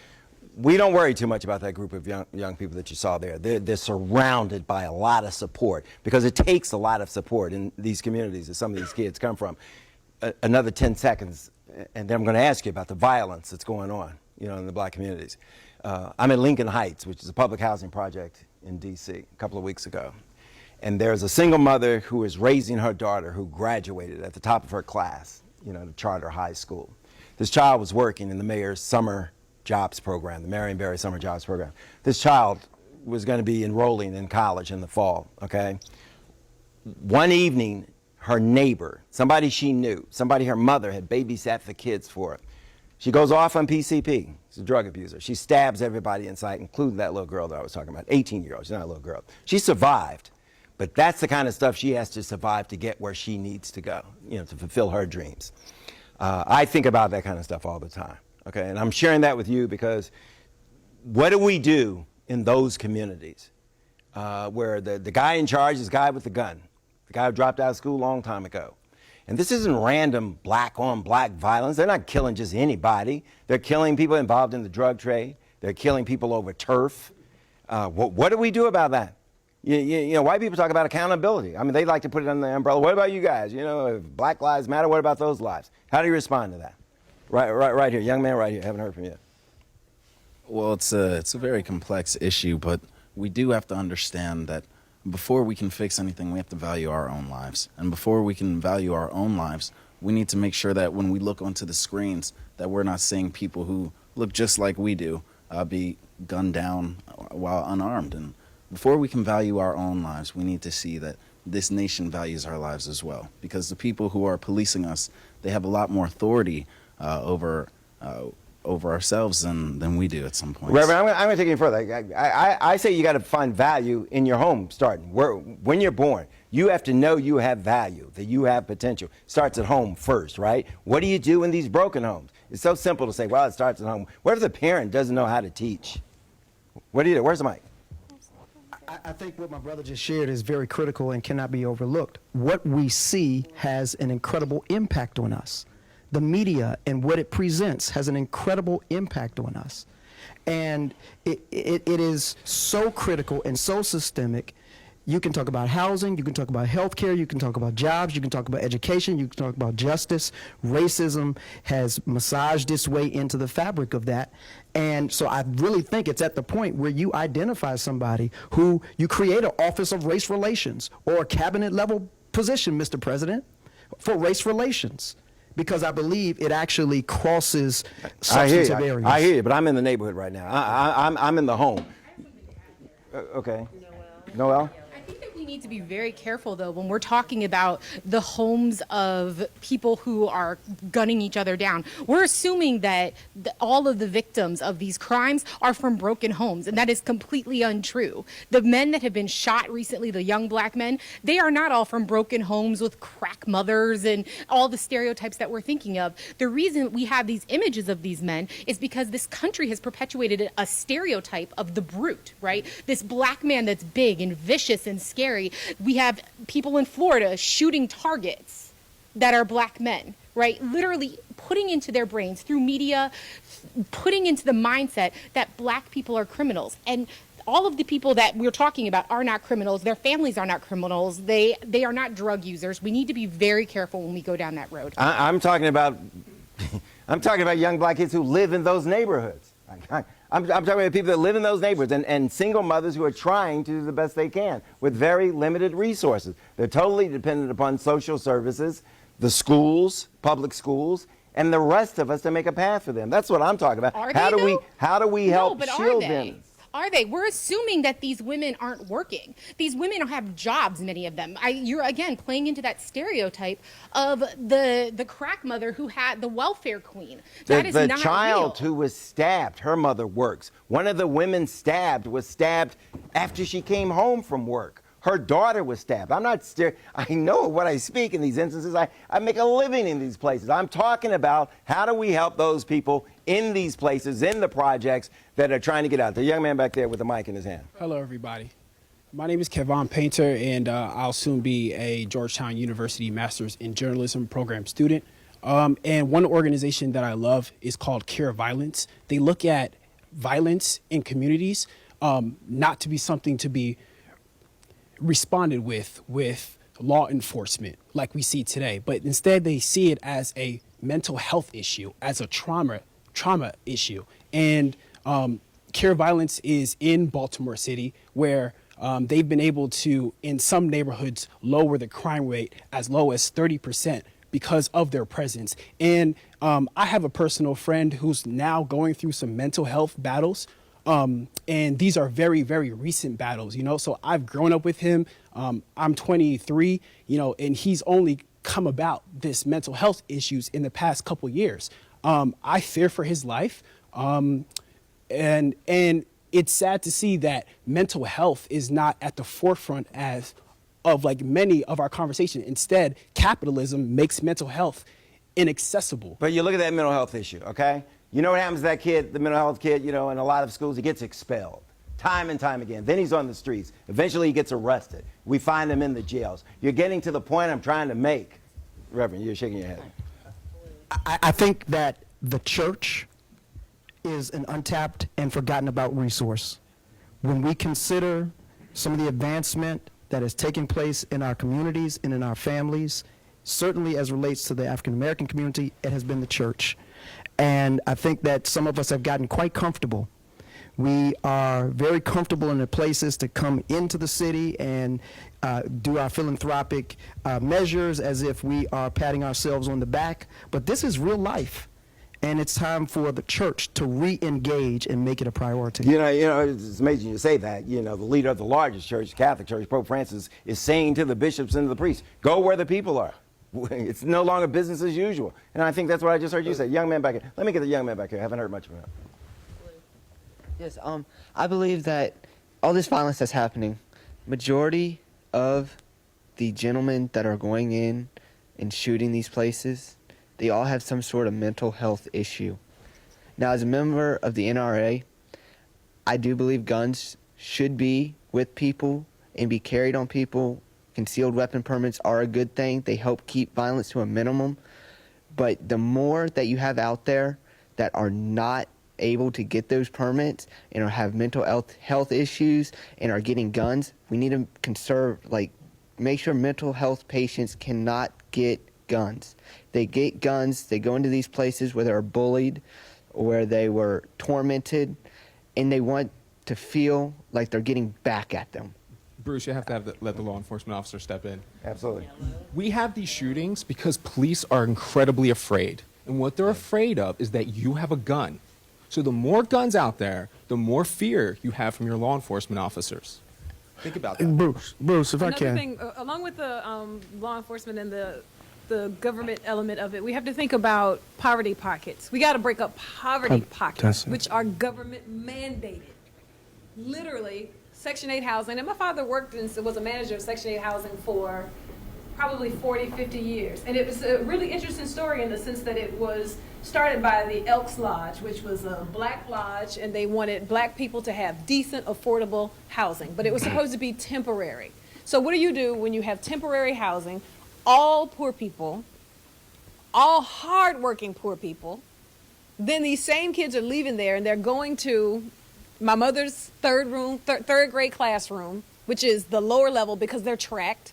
We don't worry too much about that group of young people that you saw there. They're surrounded by a lot of support, because it takes a lot of support in these communities that some of these kids come from. Another 10 seconds. And then I'm going to ask you about the violence that's going on, in the black communities. I'm in Lincoln Heights, which is a public housing project in D.C. a couple of weeks ago. And there's a single mother who is raising her daughter who graduated at the top of her class, the charter high school. This child was working in the mayor's summer jobs program, the Marion Barry summer jobs program. This child was going to be enrolling in college in the fall, okay? One evening, her neighbor, somebody she knew, somebody her mother had babysat the kids for, she goes off on PCP. She's a drug abuser. She stabs everybody in sight, including that little girl that I was talking about, 18-year-old. She's not a little girl. She survived, but that's the kind of stuff she has to survive to get where she needs to go, to fulfill her dreams. I think about that kind of stuff all the time, okay? And I'm sharing that with you because what do we do in those communities where the guy in charge is the guy with the gun, the guy who dropped out of school a long time ago. And this isn't random black-on-black violence. They're not killing just anybody. They're killing people involved in the drug trade. They're killing people over turf. What do we do about that? You know, white people talk about accountability. I mean, they like to put it under the umbrella. What about you guys? You know, if Black Lives Matter, what about those lives? How do you respond to that? Right here, young man right here. Haven't heard from you. Well, it's a very complex issue, but we do have to understand that before we can fix anything, we have to value our own lives. And before we can value our own lives, we need to make sure that when we look onto the screens, that we're not seeing people who look just like we do be gunned down while unarmed. And before we can value our own lives, we need to see that this nation values our lives as well. Because the people who are policing us, they have a lot more authority over ourselves than we do at some point. Reverend, I'm going to take it further. I say you got to find value in your home starting. When you're born, you have to know you have value, that you have potential. Starts at home first, right? What do you do in these broken homes? It's so simple to say, well, it starts at home. What if the parent doesn't know how to teach? What do you do? Where's the mic? I think what my brother just shared is very critical and cannot be overlooked. What we see has an incredible impact on us. The media and what it presents has an incredible impact on us. And it is so critical and so systemic. You can talk about housing, you can talk about healthcare, you can talk about jobs, you can talk about education, you can talk about justice. Racism has massaged its way into the fabric of that. And so I really think it's at the point where you identify somebody who you create an Office of Race Relations or a cabinet level position, Mr. President, for race relations. Because I believe it actually crosses substantive areas. I hear you, but I'm in the neighborhood right now. I'm in the home. Okay. Noel? I think that we need to be very careful, though, when we're talking about the homes of people who are gunning each other down. We're assuming that all of the victims of these crimes are from broken homes, and that is completely untrue. The men that have been shot recently, the young black men, they are not all from broken homes with crack mothers and all the stereotypes that we're thinking of. The reason we have these images of these men is because this country has perpetuated a stereotype of the brute, right? This black man that's big and vicious and scary. We have people in Florida shooting targets that are black men, right? Literally putting into their brains through media, putting into the mindset that black people are criminals. And all of the people that we're talking about are not criminals. Their families are not criminals. They are not drug users. We need to be very careful when we go down that road. I'm talking about young black kids who live in those neighborhoods. I'm talking about people that live in those neighborhoods and single mothers who are trying to do the best they can with very limited resources. They're totally dependent upon social services, the schools, public schools, and the rest of us to make a path for them. That's what I'm talking about. How do we help shield them? Are they? We're assuming that these women aren't working. These women don't have jobs, many of them. You're, again, playing into that stereotype of the crack mother who had the welfare queen. That is not real. The child who was stabbed, her mother works. One of the women stabbed was stabbed after she came home from work. Her daughter was stabbed. I'm not I know what I speak in these instances. I make a living in these places. I'm talking about how do we help those people in these places, in the projects that are trying to get out. The young man back there with the mic in his hand. Hello, everybody. My name is Kevon Painter, and I'll soon be a Georgetown University Master's in Journalism program student. And one organization that I love is called Cure Violence. They look at violence in communities not to be something to be responded with law enforcement like we see today, but instead they see it as a mental health issue, as a trauma issue. And Cure Violence is in Baltimore City, where they've been able to, in some neighborhoods, lower the crime rate as low as 30% because of their presence. And I have a personal friend who's now going through some mental health battles. And these are very, very recent battles, you know, so I've grown up with him. I'm 23, you know, and he's only come about this mental health issues in the past couple years. I fear for his life. And it's sad to see that mental health is not at the forefront of like many of our conversation. Instead, capitalism makes mental health inaccessible. But you look at that mental health issue, okay? You know what happens to that kid, the mental health kid, you know, in a lot of schools, he gets expelled. time and time again. Then he's on the streets. Eventually he gets arrested. We find him in the jails. You're getting to the point I'm trying to make. Reverend, you're shaking your head. I think that the church is an untapped and forgotten about resource. When we consider some of the advancement that has taken place in our communities and in our families, certainly as relates to the African American community, it has been the church. And I think that some of us have gotten quite comfortable. We are very comfortable in the places to come into the city and do our philanthropic measures as if we are patting ourselves on the back. But this is real life. And it's time for the church to re-engage and make it a priority. You know, it's amazing you say that. You know, the leader of the largest church, Catholic Church, Pope Francis, is saying to the bishops and the priests, go where the people are. It's no longer business as usual. And I think that's what I just heard you say. Young man back here. Let me get the young man back here. I haven't heard much about him. Yes, I believe that all this violence that's happening, majority of the gentlemen that are going in and shooting these places, they all have some sort of mental health issue. Now, as a member of the NRA, I do believe guns should be with people and be carried on people. Concealed weapon permits are a good thing. They help keep violence to a minimum. But the more that you have out there that are not able to get those permits and have mental health issues and are getting guns, we need to make sure mental health patients cannot get guns. They get guns, they go into these places where they're bullied or where they were tormented, and they want to feel like they're getting back at them. Bruce, you have to let the law enforcement officer step in. Absolutely. We have these shootings because police are incredibly afraid. And what they're afraid of is that you have a gun. So the more guns out there, the more fear you have from your law enforcement officers. Think about that. Bruce, if I Another can. thing, along with the law enforcement and the government element of it, we have to think about poverty pockets. We got to break up poverty pockets, which are government mandated. Literally, Section 8 housing. And my father worked and was a manager of Section 8 housing for probably 40, 50 years. And it was a really interesting story in the sense that it was started by the Elks Lodge, which was a black lodge, and they wanted black people to have decent, affordable housing. But it was supposed to be temporary. So what do you do when you have temporary housing? All poor people, all hardworking poor people, then these same kids are leaving there and they're going to my mother's third grade classroom, which is the lower level because they're tracked.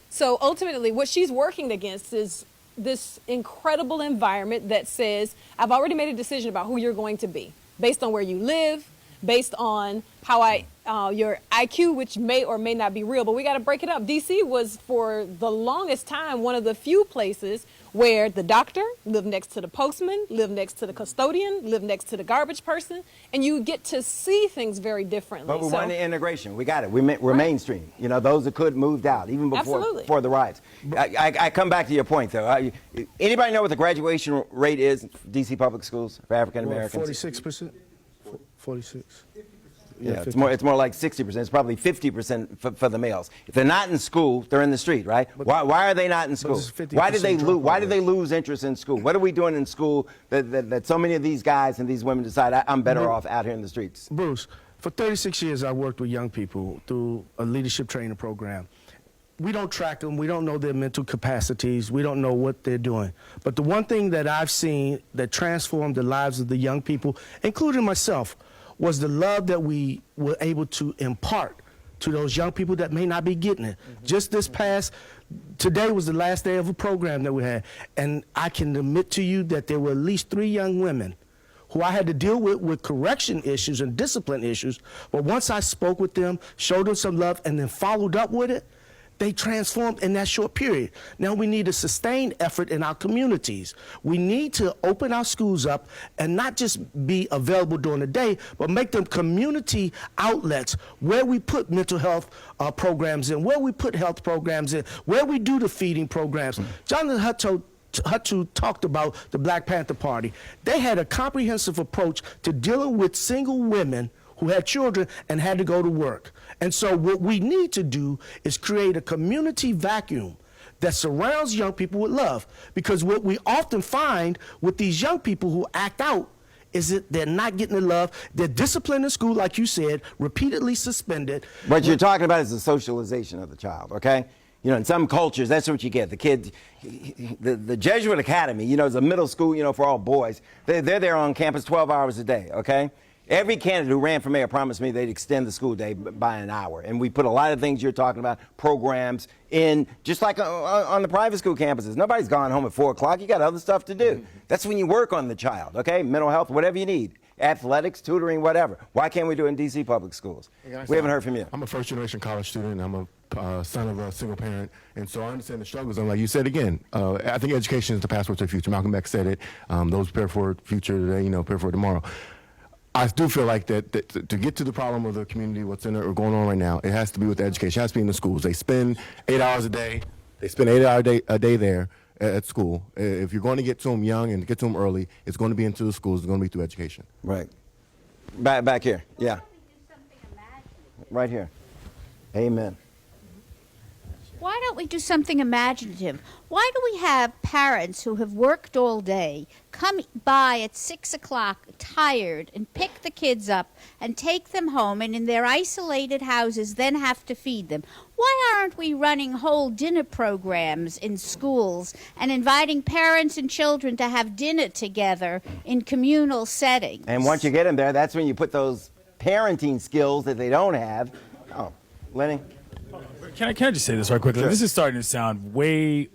So ultimately what she's working against is this incredible environment that says, I've already made a decision about who you're going to be based on where you live, based on how your IQ, which may or may not be real, but we got to break it up. DC was for the longest time one of the few places where the doctor lived next to the postman, lived next to the custodian, lived next to the garbage person, and you get to see things very differently. But we want the integration. We got it. We're mainstream. You know, those that could moved out even before the riots. I come back to your point though. Anybody know what the graduation rate is for DC public schools for African Americans? 46%. 46. Yeah, it's more like 60%. It's probably 50% for the males. If they're not in school, they're in the street, right? Why are they not in school? Why did they lose? Why did they lose interest in school? What are we doing in school that so many of these guys and these women decide I'm better off out here in the streets? Bruce, for 36 years I worked with young people through a leadership training program. We don't track them. We don't know their mental capacities. We don't know what they're doing. But the one thing that I've seen that transformed the lives of the young people, including myself, was the love that we were able to impart to those young people that may not be getting it. Just this today was the last day of a program that we had, and I can admit to you that there were at least 3 young women who I had to deal with correction issues and discipline issues, but once I spoke with them, showed them some love, and then followed up with it, they transformed in that short period. Now we need a sustained effort in our communities. We need to open our schools up and not just be available during the day, but make them community outlets where we put mental health programs in, where we put health programs in, where we do the feeding programs. Jonathan Hutto talked about the Black Panther Party. They had a comprehensive approach to dealing with single women who had children and had to go to work. And so what we need to do is create a community vacuum that surrounds young people with love. Because what we often find with these young people who act out is it they're not getting the love. They're disciplined in school, like you said, repeatedly suspended. What you're talking about is the socialization of the child, okay? You know, in some cultures, that's what you get. The kid, the Jesuit Academy, you know, is a middle school, you know, for all boys. They're there on campus 12 hours a day, okay? Every candidate who ran for mayor promised me they'd extend the school day by an hour. And we put a lot of things you're talking about, programs in, just like on the private school campuses. Nobody's gone home at 4 o'clock. You got other stuff to do. That's when you work on the child, okay? Mental health, whatever you need. Athletics, tutoring, whatever. Why can't we do it in D.C. public schools? We haven't heard from you. I'm a first-generation college student. I'm a son of a single parent, and so I understand the struggles. And like you said again, I think education is the passport to the future. Malcolm X said it. Those prepare for the future today, you know, prepare for tomorrow. I do feel like that to get to the problem of the community, what's in it or going on right now, it has to be with the education. It has to be in the schools. They spend 8 hours a day. They spend 8 hours a day there at school. If you're going to get to them young and get to them early, it's going to be into the schools. It's going to be through education. Right. Back here. Yeah. Right here. Amen. Why don't we do something imaginative? Why do we have parents who have worked all day come by at 6 o'clock tired and pick the kids up and take them home and in their isolated houses then have to feed them? Why aren't we running whole dinner programs in schools and inviting parents and children to have dinner together in communal settings? And once you get them there, that's when you put those parenting skills that they don't have. Oh, Lenny? Can I just say this right quickly? Sure. This is starting to sound way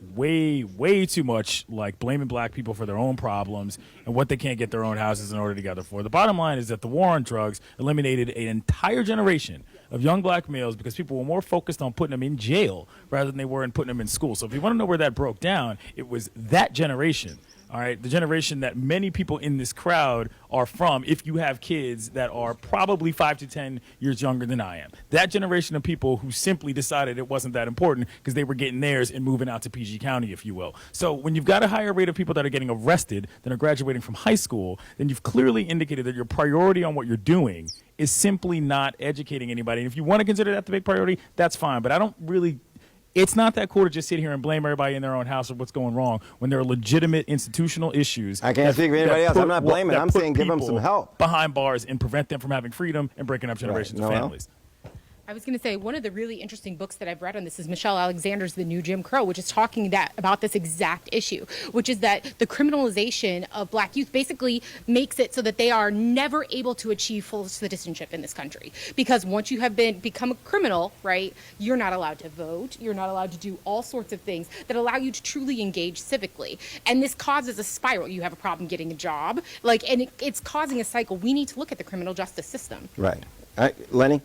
too much like blaming black people for their own problems and what they can't get their own houses in order to gather for. The bottom line is that the war on drugs eliminated an entire generation of young black males because people were more focused on putting them in jail rather than they were in putting them in school. So if you want to know where that broke down, it was that generation. All right, the generation that many people in this crowd are from, if you have kids that are probably 5 to 10 years younger than I am. That generation of people who simply decided it wasn't that important because they were getting theirs and moving out to PG County, if you will. So when you've got a higher rate of people that are getting arrested than are graduating from high school, then you've clearly indicated that your priority on what you're doing is simply not educating anybody. And if you want to consider that the big priority, that's fine. But I don't really... It's not that cool to just sit here and blame everybody in their own house for what's going wrong when there are legitimate institutional issues. I can't speak for anybody else. I'm not blaming. I'm saying give them some help. Behind bars and prevent them from having freedom and breaking up generations of families. I was going to say, one of the really interesting books that I've read on this is Michelle Alexander's The New Jim Crow, which is talking about this exact issue, which is that the criminalization of black youth basically makes it so that they are never able to achieve full citizenship in this country. Because once you have become a criminal, right, you're not allowed to vote, you're not allowed to do all sorts of things that allow you to truly engage civically. And this causes a spiral. You have a problem getting a job, and it's causing a cycle. We need to look at the criminal justice system. Right. All right, Lenny?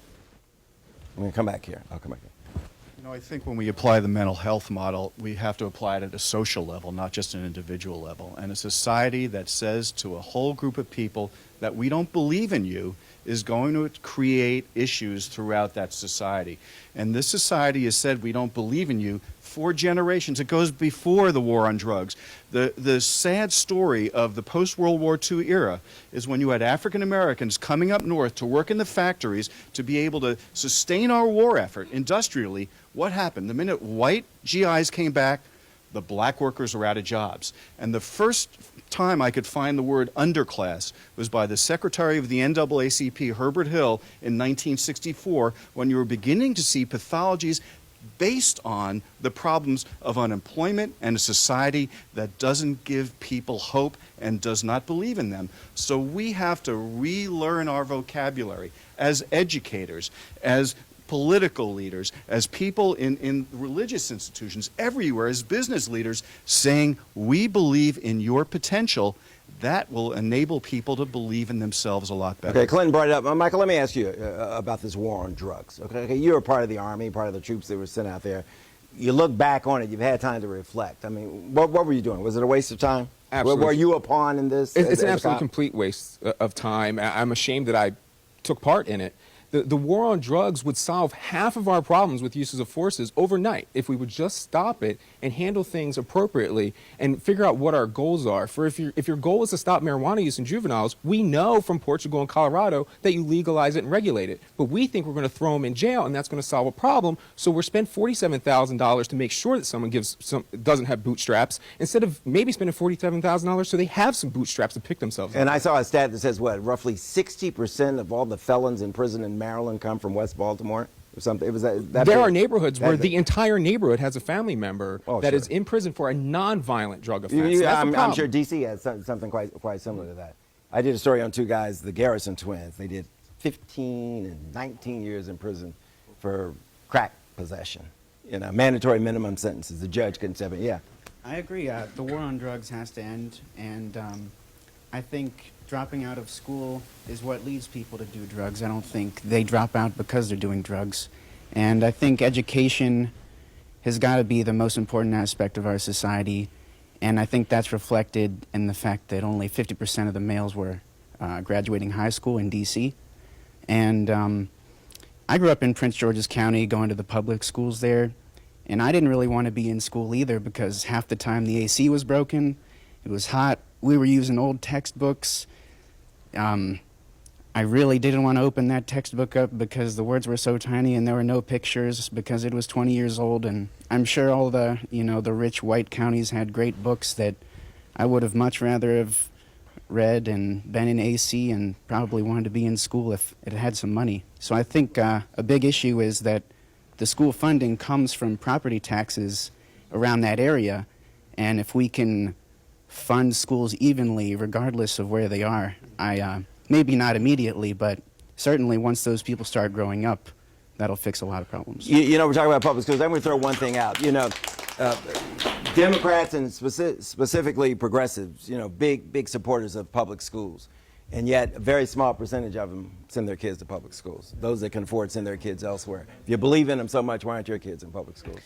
I'm going to come back here. I'll come back here. You know, I think when we apply the mental health model, we have to apply it at a social level, not just an individual level. And a society that says to a whole group of people that we don't believe in you is going to create issues throughout that society. And this society has said we don't believe in you for generations. It goes before the war on drugs. The sad story of the post-World War II era is when you had African Americans coming up north to work in the factories to be able to sustain our war effort industrially. What happened? The minute white GIs came back, the black workers were out of jobs. And the first time I could find the word underclass was by the secretary of the NAACP, Herbert Hill, in 1964, when you were beginning to see pathologies based on the problems of unemployment and a society that doesn't give people hope and does not believe in them. So we have to relearn our vocabulary as educators, as political leaders, as people in religious institutions, everywhere, as business leaders, saying, we believe in your potential. That will enable people to believe in themselves a lot better. Okay, Clinton brought it up. Michael, let me ask you about this war on drugs. Okay, you were part of the Army, part of the troops that were sent out there. You look back on it, you've had time to reflect. I mean, what were you doing? Was it a waste of time? Absolutely. Were you a pawn in this? It's an absolute complete waste of time. I'm ashamed that I took part in it. The war on drugs would solve half of our problems with uses of forces overnight if we would just stop it and handle things appropriately and figure out what our goals are. For if your goal is to stop marijuana use in juveniles, we know from Portugal and Colorado that you legalize it and regulate it. But we think we're going to throw them in jail and that's going to solve a problem. So we're spending $47,000 to make sure that someone doesn't have bootstraps instead of maybe spending $47,000 so they have some bootstraps to pick themselves up. And I saw a stat that says, what, roughly 60% of all the felons in prison in Maryland come from West Baltimore or something. It was that there are neighborhoods where the entire neighborhood has a family member that sure. is in prison for a non-violent drug offense. That's the I'm sure problem. D.C. has something quite similar to that. I did a story on two guys, the Garrison twins. They did 15 and 19 years in prison for crack possession. Mandatory minimum sentences. The judge couldn't say it. Yeah. I agree. The war on drugs has to end, and I think dropping out of school is what leads people to do drugs. I don't think they drop out because they're doing drugs. And I think education has got to be the most important aspect of our society, and I think that's reflected in the fact that only 50% of the males were graduating high school in D.C. And I grew up in Prince George's County, going to the public schools there, and I didn't really want to be in school either because half the time the AC was broken, it was hot, we were using old textbooks. I really didn't want to open that textbook up because the words were so tiny and there were no pictures because it was 20 years old, and I'm sure all the rich white counties had great books that I would have much rather have read and been in AC and probably wanted to be in school if it had some money. So I think a big issue is that the school funding comes from property taxes around that area, and if we can fund schools evenly regardless of where they are, maybe not immediately, but certainly once those people start growing up, that'll fix a lot of problems. We're talking about public schools. I'm going to throw one thing out. Democrats and specifically progressives, big supporters of public schools. And yet a very small percentage of them send their kids to public schools. Those that can afford send their kids elsewhere. If you believe in them so much, why aren't your kids in public schools?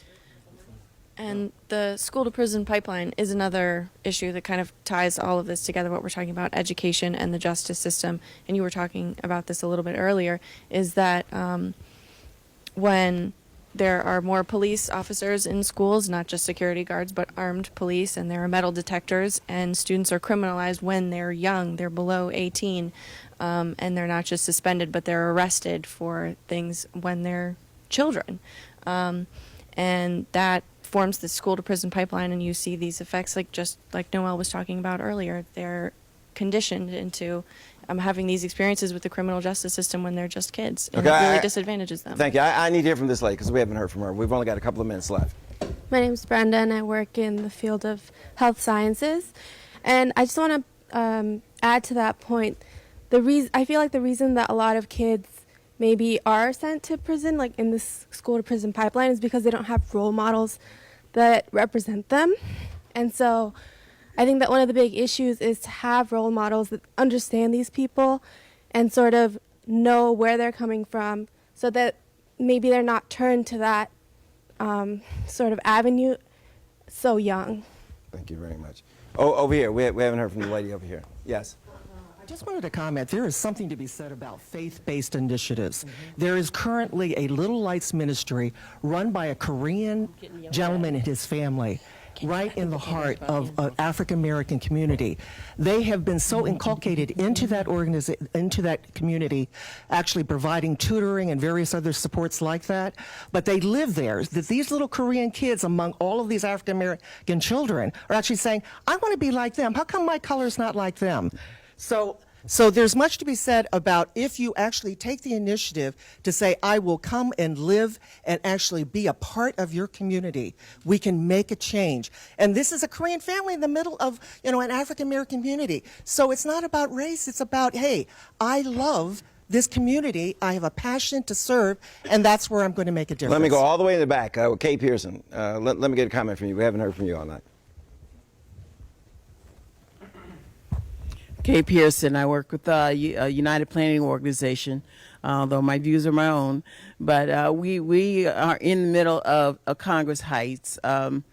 And the school-to-prison pipeline is another issue that kind of ties all of this together, what we're talking about, education and the justice system. And you were talking about this a little bit earlier, is that when there are more police officers in schools, not just security guards, but armed police, and there are metal detectors, and students are criminalized when they're young, they're below 18, and they're not just suspended, but they're arrested for things when they're children. And that forms the school to prison pipeline, and you see these effects like Noel was talking about earlier. They're conditioned into having these experiences with the criminal justice system when they're just kids, and it really disadvantages them. Thank you. I need to hear from this lady because we haven't heard from her. We've only got a couple of minutes left. My name's Brenda, and I work in the field of health sciences. And I just want to add to that point, I feel like the reason that a lot of kids maybe are sent to prison, like in this school to prison pipeline, is because they don't have role models that represent them. And so I think that one of the big issues is to have role models that understand these people and sort of know where they're coming from so that maybe they're not turned to that sort of avenue so young. Thank you very much. Oh, over here. We haven't heard from the lady over here. Yes. I just wanted to comment, there is something to be said about faith-based initiatives. There is currently a Little Lights ministry run by a Korean gentleman and his family right in the heart of an African-American community. They have been so inculcated into that into that community, actually providing tutoring and various other supports like that, but they live there. That these little Korean kids among all of these African-American children are actually saying, I want to be like them. How come my color's not like them? So there's much to be said about if you actually take the initiative to say, I will come and live and actually be a part of your community, we can make a change. And this is a Korean family in the middle of, an African-American community. So it's not about race, it's about, hey, I love this community, I have a passion to serve, and that's where I'm going to make a difference. Let me go all the way in the back. Kay Pearson, let me get a comment from you. We haven't heard from you all night. Kay Pearson. I work with a United Planning Organization, though my views are my own. But we are in the middle of Congress Heights, and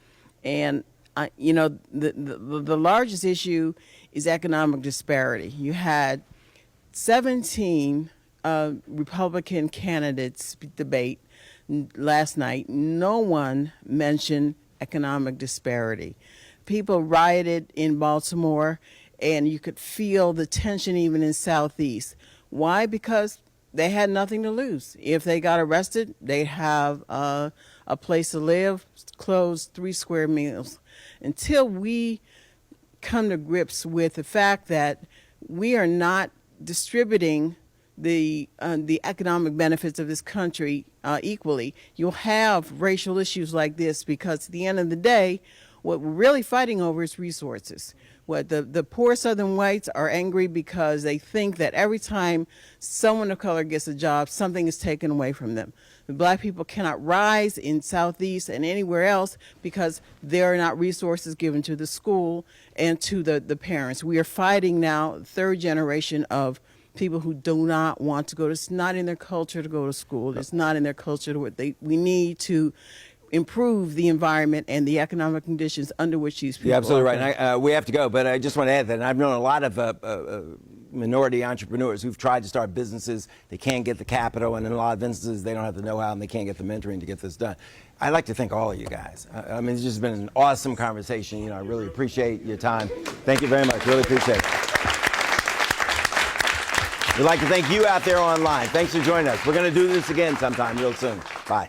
the largest issue is economic disparity. You had 17 Republican candidates debate last night, no one mentioned economic disparity. People rioted in Baltimore, and you could feel the tension even in Southeast. Why? Because they had nothing to lose. If they got arrested, they'd have a place to live, clothes, 3 square meals. Until we come to grips with the fact that we are not distributing the economic benefits of this country equally, you'll have racial issues like this, because at the end of the day, what we're really fighting over is resources. What the poor Southern whites are angry because they think that every time someone of color gets a job, something is taken away from them. The black people cannot rise in Southeast and anywhere else because there are not resources given to the school and to the parents. We are fighting now third generation of people who do not want to go to, it's not in their culture to go to school. It's not in their culture to what we need to improve the environment and the economic conditions under which these people You're absolutely are. right. And we have to go, but I just want to add that I've known a lot of minority entrepreneurs who've tried to start businesses. They can't get the capital, and in a lot of instances, they don't have the know-how and they can't get the mentoring to get this done. I'd like to thank all of you guys. I mean, it's just been an awesome conversation. You know, I really appreciate your time. Thank you very much. Really appreciate it. We'd like to thank you out there online. Thanks for joining us. We're going to do this again sometime real soon. Bye.